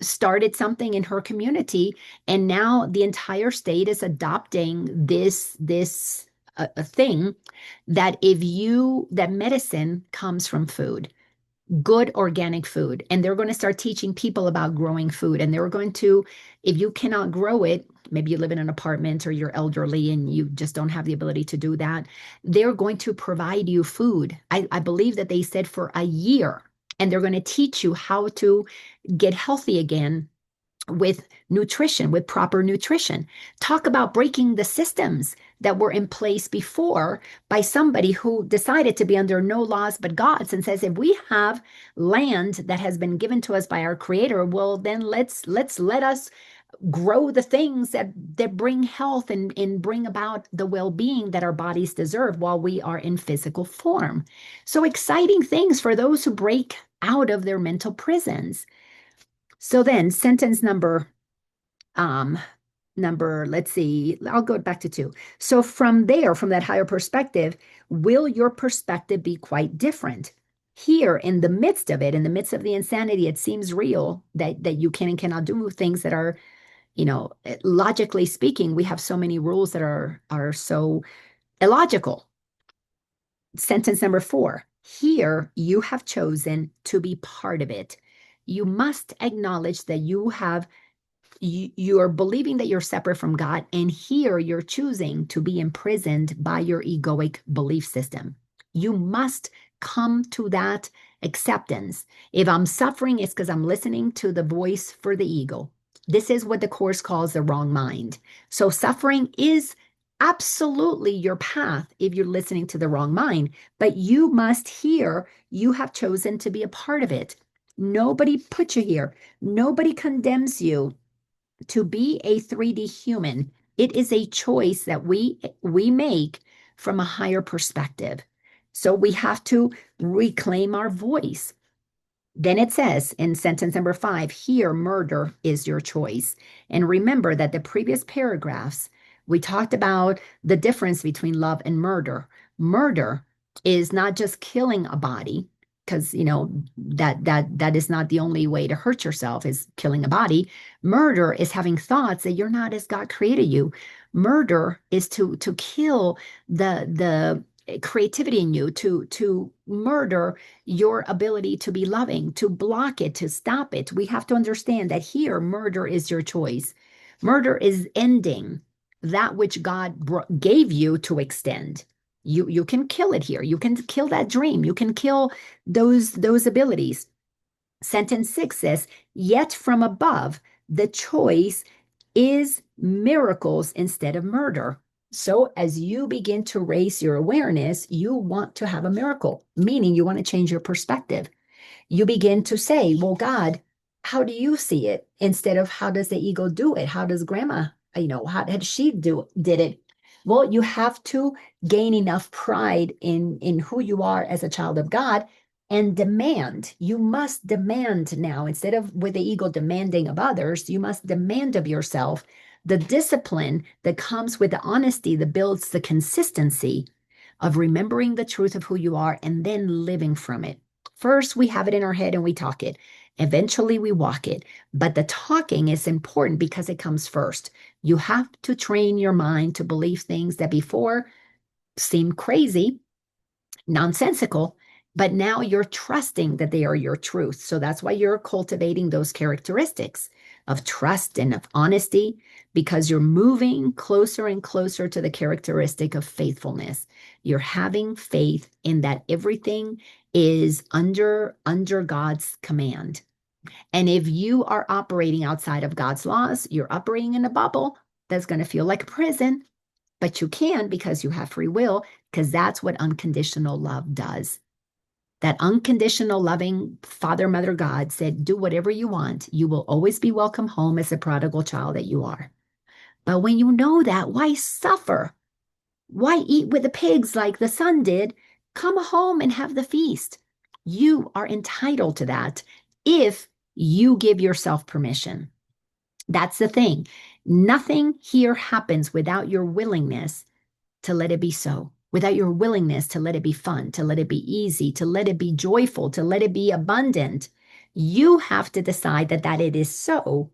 started something in her community, and now the entire state is adopting this a thing that that medicine comes from food, good organic food. And they're going to start teaching people about growing food. And they're going to, if you cannot grow it, maybe you live in an apartment or you're elderly and you just don't have the ability to do that, they're going to provide you food. I believe that they said for a year, and they're going to teach you how to get healthy again with nutrition, with proper nutrition. Talk about breaking the systems that were in place before by somebody who decided to be under no laws but God's, and says, if we have land that has been given to us by our creator, well, then let us grow the things that bring health and bring about the well-being that our bodies deserve while we are in physical form. So exciting things for those who break out of their mental prisons. So then sentence um, let's see, I'll go back to 2. So from there, from that higher perspective, will your perspective be quite different? Here, in the midst of it, in the midst of the insanity, it seems real that you can and cannot do things that are, logically speaking, we have so many rules that are so illogical. Sentence number 4, here you have chosen to be part of it. You must acknowledge that you are believing that you're separate from God, and here you're choosing to be imprisoned by your egoic belief system. You must come to that acceptance. If I'm suffering, it's because I'm listening to the voice for the ego. This is what the Course calls the wrong mind. So suffering is absolutely your path if you're listening to the wrong mind, but you must hear you have chosen to be a part of it. Nobody put you here. Nobody condemns you to be a 3D human. It is a choice that we make from a higher perspective. So we have to reclaim our voice. Then it says in sentence number 5, here murder is your choice. And remember that the previous paragraphs, we talked about the difference between love and murder. Murder is not just killing a body, because that is not the only way to hurt yourself, is killing a body. Murder is having thoughts that you're not as God created you. Murder is to kill the creativity in you, to murder your ability to be loving, to block it, to stop it. We have to understand that here murder is your choice. Murder is ending that which God gave you to extend. You can kill it here. You can kill that dream. You can kill those abilities. Sentence 6 says, yet from above, the choice is miracles instead of murder. So as you begin to raise your awareness, you want to have a miracle, meaning you want to change your perspective. You begin to say, well, God, how do you see it? Instead of how does the ego do it? How does grandma, how did she did it? Well, you have to gain enough pride in who you are as a child of God and demand. You must demand now, instead of with the ego demanding of others, you must demand of yourself the discipline that comes with the honesty that builds the consistency of remembering the truth of who you are and then living from it. First, we have it in our head and we talk it. Eventually, we walk it. But the talking is important because it comes first. You have to train your mind to believe things that before seemed crazy, nonsensical, but now you're trusting that they are your truth. So that's why you're cultivating those characteristics of trust and of honesty, because you're moving closer and closer to the characteristic of faithfulness. You're having faith in that everything is under God's command. And if you are operating outside of God's laws, you're operating in a bubble that's going to feel like a prison, but you can because you have free will, because that's what unconditional love does. That unconditional loving Father, Mother, God said, do whatever you want. You will always be welcome home as a prodigal child that you are. But when you know that, why suffer? Why eat with the pigs like the son did? Come home and have the feast. You are entitled to that if you give yourself permission. That's the thing. Nothing here happens without your willingness to let it be so, without your willingness to let it be fun, to let it be easy, to let it be joyful, to let it be abundant. You have to decide that it is so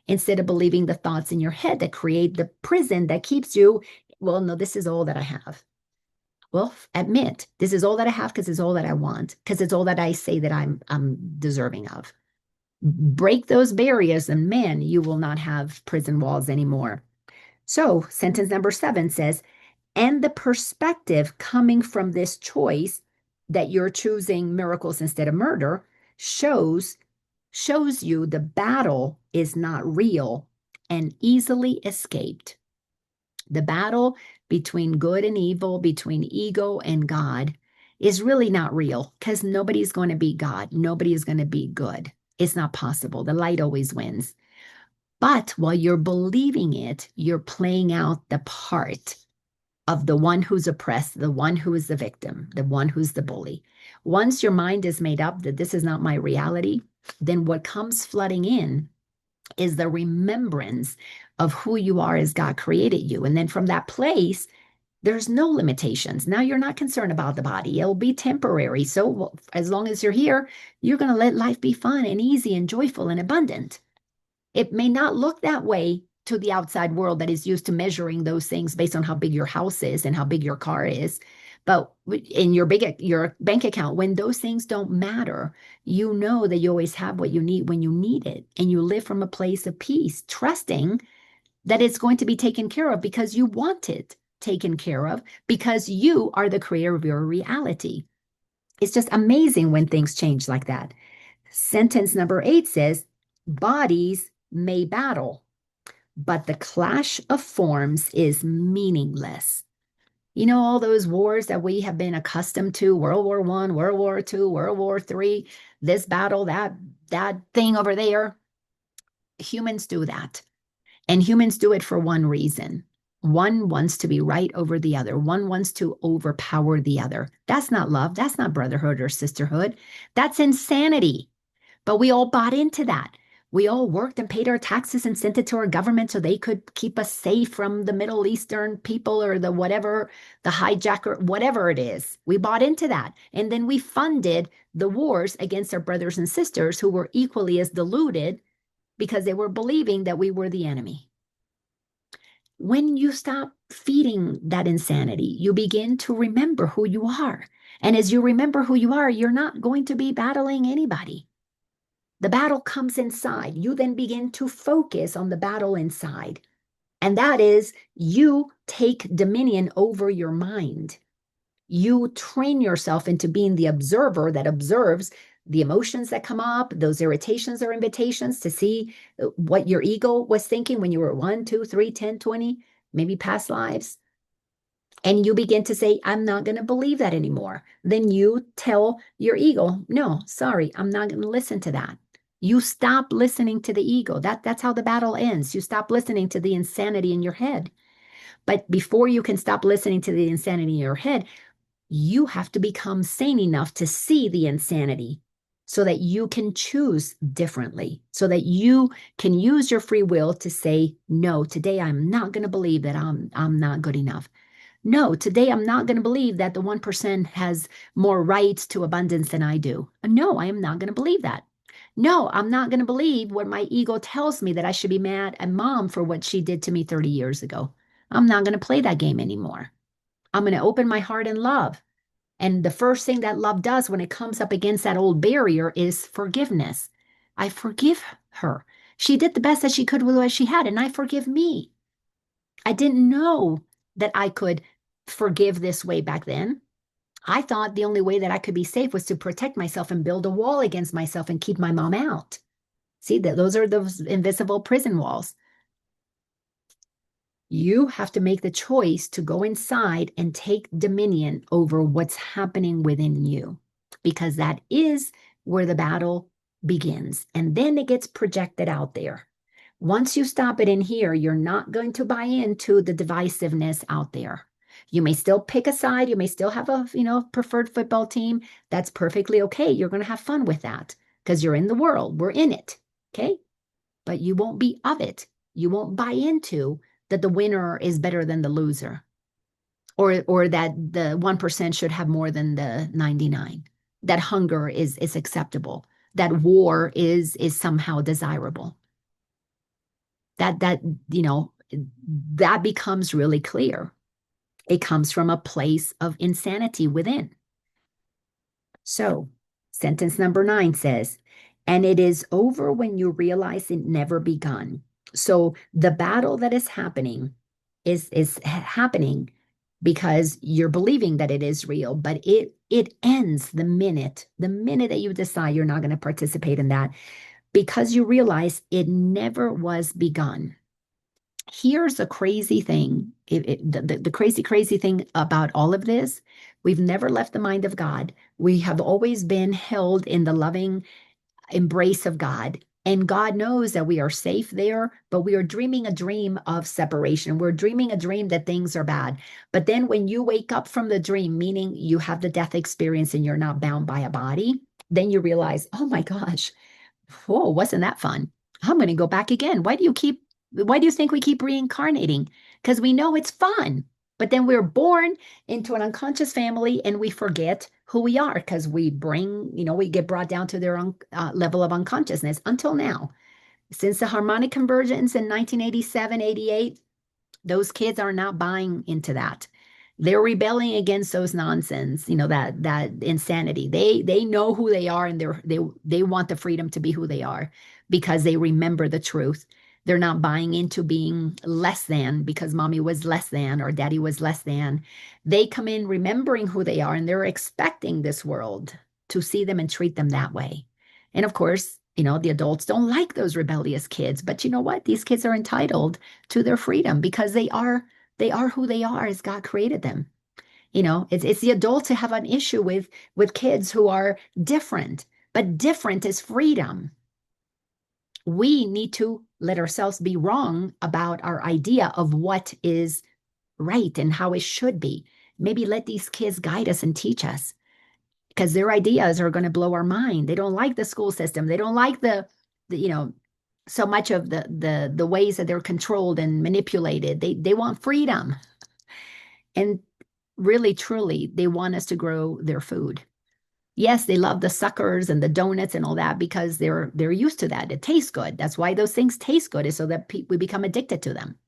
instead of believing the thoughts in your head that create the prison that keeps you, well, no, this is all that I have. Well, admit this is all that I have because it's all that I want, because it's all that I say that I'm deserving of. Break those barriers, and man, you will not have prison walls anymore. So, sentence number 7 says, and the perspective coming from this choice that you're choosing miracles instead of murder shows you the battle is not real and easily escaped. The battle between good and evil, between ego and God, is really not real because nobody's going to be God. Nobody is going to be good. It's not possible. The light always wins. But while you're believing it, you're playing out the part of the one who's oppressed, the one who is the victim, the one who's the bully. Once your mind is made up that this is not my reality, then what comes flooding in is the remembrance of who you are as God created you. And then from that place, there's no limitations. Now you're not concerned about the body. It'll be temporary. So as long as you're here, you're going to let life be fun and easy and joyful and abundant. It may not look that way to the outside world that is used to measuring those things based on how big your house is and how big your car is. But in your bank account, when those things don't matter, you know that you always have what you need when you need it. And you live from a place of peace, trusting that it's going to be taken care of because you want it taken care of, because you are the creator of your reality. It's just amazing when things change like that. Sentence number 8 says, bodies may battle, but the clash of forms is meaningless. You know, all those wars that we have been accustomed to, World War I, World War II, World War III, this battle, that thing over there. Humans do that. And humans do it for one reason. One wants to be right over the other. One wants to overpower the other. That's not love. That's not brotherhood or sisterhood. That's insanity. But we all bought into that. We all worked and paid our taxes and sent it to our government so they could keep us safe from the Middle Eastern people or the whatever, the hijacker, whatever it is. We bought into that. And then we funded the wars against our brothers and sisters who were equally as deluded because they were believing that we were the enemy. When you stop feeding that insanity, you begin to remember who you are. And as you remember who you are, you're not going to be battling anybody. The battle comes inside. You then begin to focus on the battle inside. And that is, you take dominion over your mind. You train yourself into being the observer that observes the emotions that come up, those irritations or invitations to see what your ego was thinking when you were 1, 2, 3, 10, 20, maybe past lives. And you begin to say, I'm not going to believe that anymore. Then you tell your ego, no, sorry, I'm not going to listen to that. You stop listening to the ego. That's how the battle ends. You stop listening to the insanity in your head. But before you can stop listening to the insanity in your head, you have to become sane enough to see the insanity so that you can choose differently, so that you can use your free will to say, no, today I'm not going to believe that I'm not good enough. No, today I'm not going to believe that the 1% has more rights to abundance than I do. No, I am not going to believe that. No, I'm not going to believe what my ego tells me that I should be mad at mom for what she did to me 30 years ago. I'm not going to play that game anymore. I'm going to open my heart and love. And the first thing that love does when it comes up against that old barrier is forgiveness. I forgive her. She did the best that she could with what she had, and I forgive me. I didn't know that I could forgive this way back then. I thought the only way that I could be safe was to protect myself and build a wall against myself and keep my mom out. See, that those are those invisible prison walls. You have to make the choice to go inside and take dominion over what's happening within you, because that is where the battle begins. And then it gets projected out there. Once you stop it in here, you're not going to buy into the divisiveness out there. You may still pick a side. You may still have a, preferred football team. That's perfectly okay. You're going to have fun with that because you're in the world. We're in it. Okay. But you won't be of it. You won't buy into that the winner is better than the loser, or that the 1% should have more than the 99. That hunger is acceptable. that war is somehow desirable. That you know that becomes really clear. It comes from a place of insanity within. So, sentence number 9 says, and it is over when you realize it never begun. So, the battle that is happening is happening because you're believing that it is real, but it ends the minute that you decide you're not going to participate in that because you realize it never was begun. Here's a crazy thing. The crazy thing about all of this, we've never left the mind of God. We have always been held in the loving embrace of God. And God knows that we are safe there, but we are dreaming a dream of separation. We're dreaming a dream that things are bad. But then when you wake up from the dream, meaning you have the death experience and you're not bound by a body, then you realize, oh my gosh, whoa, wasn't that fun? I'm going to go back again. Why do you think we keep reincarnating? Because we know it's fun. But then we're born into an unconscious family and we forget who we are because we get brought down to their level of unconsciousness until now. Since the harmonic convergence in 1987, 88, those kids are not buying into that. They're rebelling against those nonsense, that insanity. They know who they are and they want the freedom to be who they are because they remember the truth. They're not buying into being less than because mommy was less than or daddy was less than. They come in remembering who they are and they're expecting this world to see them and treat them that way. And of course, the adults don't like those rebellious kids, but you know what? These kids are entitled to their freedom because they are who they are as God created them. It's the adults who have an issue with kids who are different, but different is freedom. We need to let ourselves be wrong about our idea of what is right and how it should be. Maybe let these kids guide us and teach us because their ideas are going to blow our mind. They don't like the school system. They don't like the so much of the ways that they're controlled and manipulated. They want freedom. And really, truly, they want us to grow their food. Yes, they love the suckers and the donuts and all that because they're used to that. It tastes good. That's why those things taste good, is so that we become addicted to them.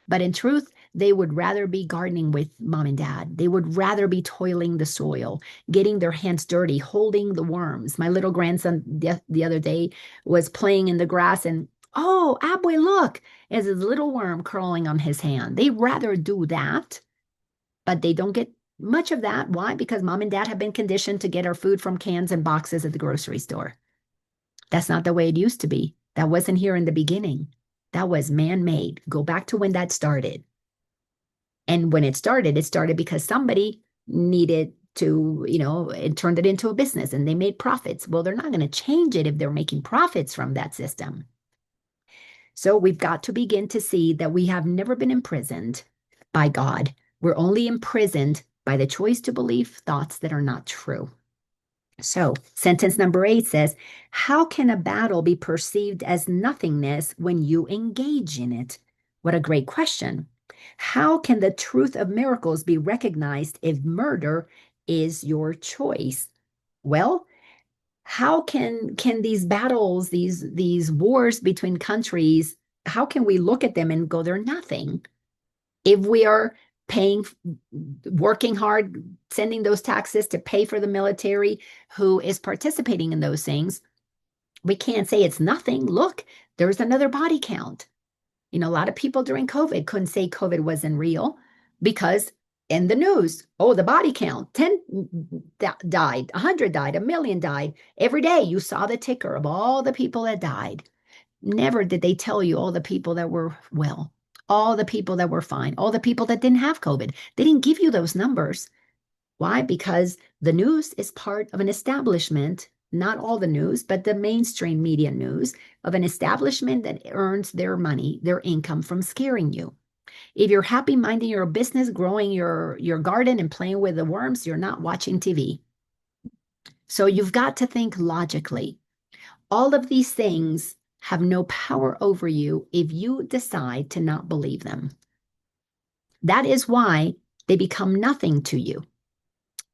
But in truth, they would rather be gardening with mom and dad. They would rather be toiling the soil, getting their hands dirty, holding the worms. My little grandson the other day was playing in the grass and, oh, Abwe, look, there's a little worm crawling on his hand. They'd rather do that, but they don't get much of that. Why? Because mom and dad have been conditioned to get our food from cans and boxes at the grocery store. That's not the way it used to be. That wasn't here in the beginning. That was man-made. Go back to when that started. And when it started because somebody needed to, it turned it into a business and they made profits. Well, they're not going to change it if they're making profits from that system. So we've got to begin to see that we have never been imprisoned by God. We're only imprisoned by the choice to believe thoughts that are not true. So, sentence number 8 says, how can a battle be perceived as nothingness when you engage in it? What a great question. How can the truth of miracles be recognized if murder is your choice? Well, how can these battles, these wars between countries, how can we look at them and go, they're nothing? If we are working hard, sending those taxes to pay for the military who is participating in those things, we can't say it's nothing. Look, there's another body count. A lot of people during COVID couldn't say COVID wasn't real because in the news, oh, the body count, 10 died, 100 died, 1,000,000 died. Every day you saw the ticker of all the people that died. Never did they tell you all the people that were well, all the people that were fine, all the people that didn't have COVID. They didn't give you those numbers. Why? Because the news is part of an establishment, not all the news, but the mainstream media news of an establishment that earns their money, their income from scaring you. If you're happy minding your business, growing your garden and playing with the worms, you're not watching TV. So you've got to think logically. All of these things have no power over you if you decide to not believe them. That is why they become nothing to you.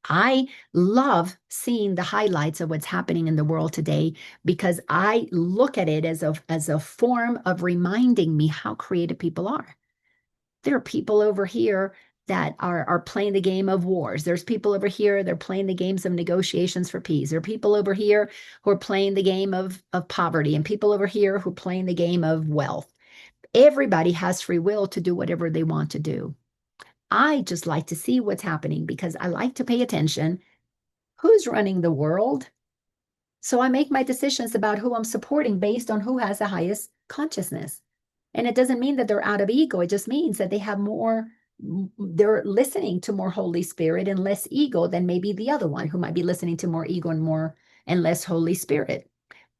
I love seeing the highlights of what's happening in the world today because I look at it as a form of reminding me how creative people are. There are people over here that are playing the game of wars. There's people over here, they're playing the games of negotiations for peace. There are people over here who are playing the game of poverty, and people over here who are playing the game of wealth. Everybody has free will to do whatever they want to do. I just like to see what's happening because I like to pay attention. Who's running the world? So I make my decisions about who I'm supporting based on who has the highest consciousness. And it doesn't mean that they're out of ego. It just means that they have more, they're listening to more Holy Spirit and less ego than maybe the other one who might be listening to more ego and more and less Holy Spirit.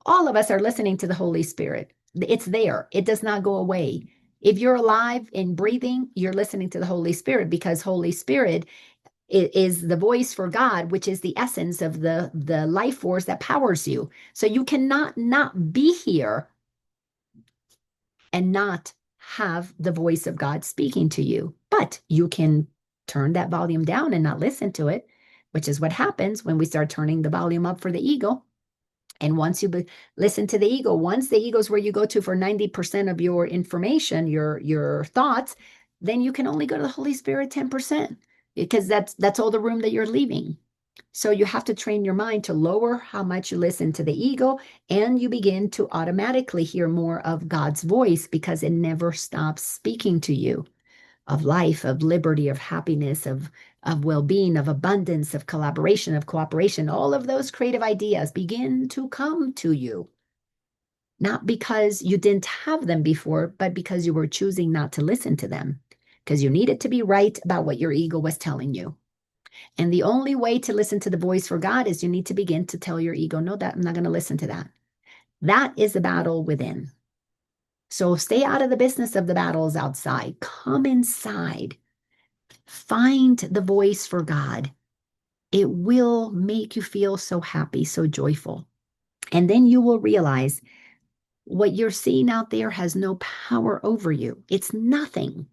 All of us are listening to the Holy Spirit. It's there. It does not go away. If you're alive and breathing, you're listening to the Holy Spirit because Holy Spirit is the voice for God, which is the essence of the life force that powers you. So you cannot not be here and not have the voice of God speaking to you. But you can turn that volume down and not listen to it, which is what happens when we start turning the volume up for the ego. And once you listen to the ego, once the ego is where you go to for 90% of your information, your thoughts, then you can only go to the Holy Spirit 10% because that's all the room that you're leaving. So you have to train your mind to lower how much you listen to the ego, and you begin to automatically hear more of God's voice because it never stops speaking to you of life, of liberty, of happiness, of well-being, of abundance, of collaboration, of cooperation. All of those creative ideas begin to come to you, not because you didn't have them before, but because you were choosing not to listen to them, because you needed to be right about what your ego was telling you. And the only way to listen to the voice for God is you need to begin to tell your ego, no, that I'm not going to listen to that. That is the battle within. So stay out of the business of the battles outside. Come inside. Find the voice for God. It will make you feel so happy, so joyful. And then you will realize what you're seeing out there has no power over you. It's nothing.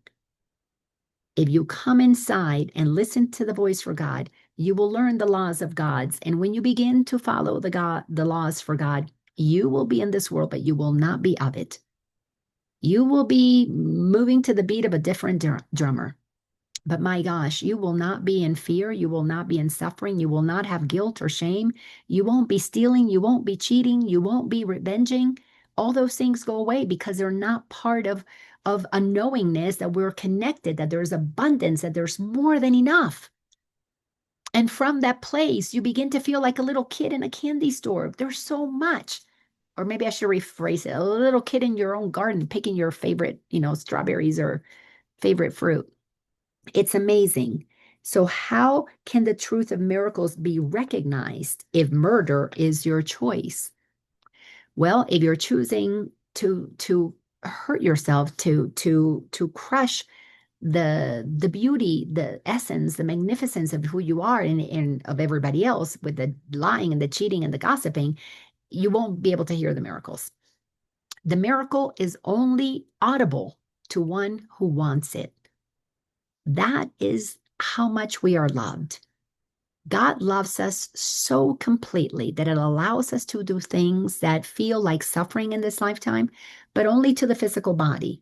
If you come inside and listen to the voice for God, you will learn the laws of God's. And when you begin to follow the laws for God, you will be in this world, but you will not be of it. You will be moving to the beat of a different drummer. But my gosh, you will not be in fear. You will not be in suffering. You will not have guilt or shame. You won't be stealing. You won't be cheating. You won't be revenging. All those things go away because they're not part of a knowingness that we're connected, that there's abundance, that there's more than enough. And from that place, you begin to feel like a little kid in a candy store. There's so much. Or maybe I should rephrase it, a little kid in your own garden picking your favorite, strawberries or favorite fruit. It's amazing. So how can the truth of miracles be recognized if murder is your choice? Well, if you're choosing to hurt yourself, to crush the beauty, the essence, the magnificence of who you are and of everybody else with the lying and the cheating and the gossiping, you won't be able to hear the miracles. The miracle is only audible to one who wants it. That is how much we are loved. God loves us so completely that it allows us to do things that feel like suffering in this lifetime, but only to the physical body.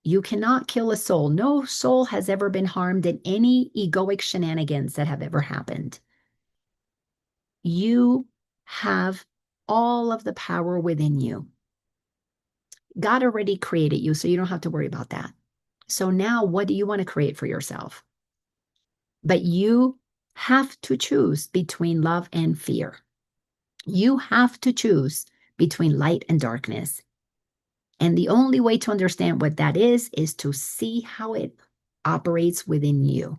You cannot kill a soul. No soul has ever been harmed in any egoic shenanigans that have ever happened. You have all of the power within you. God already created you, so you don't have to worry about that. So now what do you want to create for yourself? But you have to choose between love and fear. You have to choose between light and darkness. And the only way to understand what that is to see how it operates within you.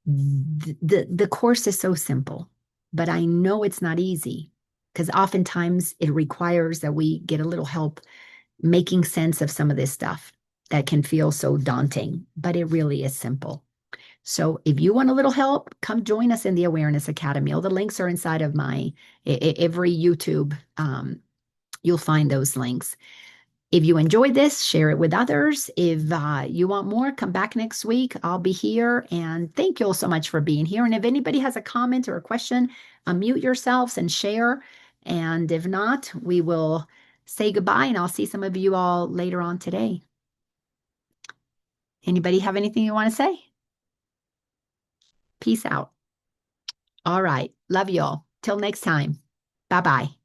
The course is so simple, but I know it's not easy because oftentimes it requires that we get a little help making sense of some of this stuff that can feel so daunting, but it really is simple. So if you want a little help, come join us in the Awareness Academy. All the links are inside of every YouTube. You'll find those links. If you enjoyed this, share it with others. If you want more, come back next week. I'll be here. And thank you all so much for being here. And if anybody has a comment or a question, unmute yourselves and share. And if not, we will say goodbye and I'll see some of you all later on today. Anybody have anything you want to say? Peace out. All right. Love you all. Till next time. Bye bye.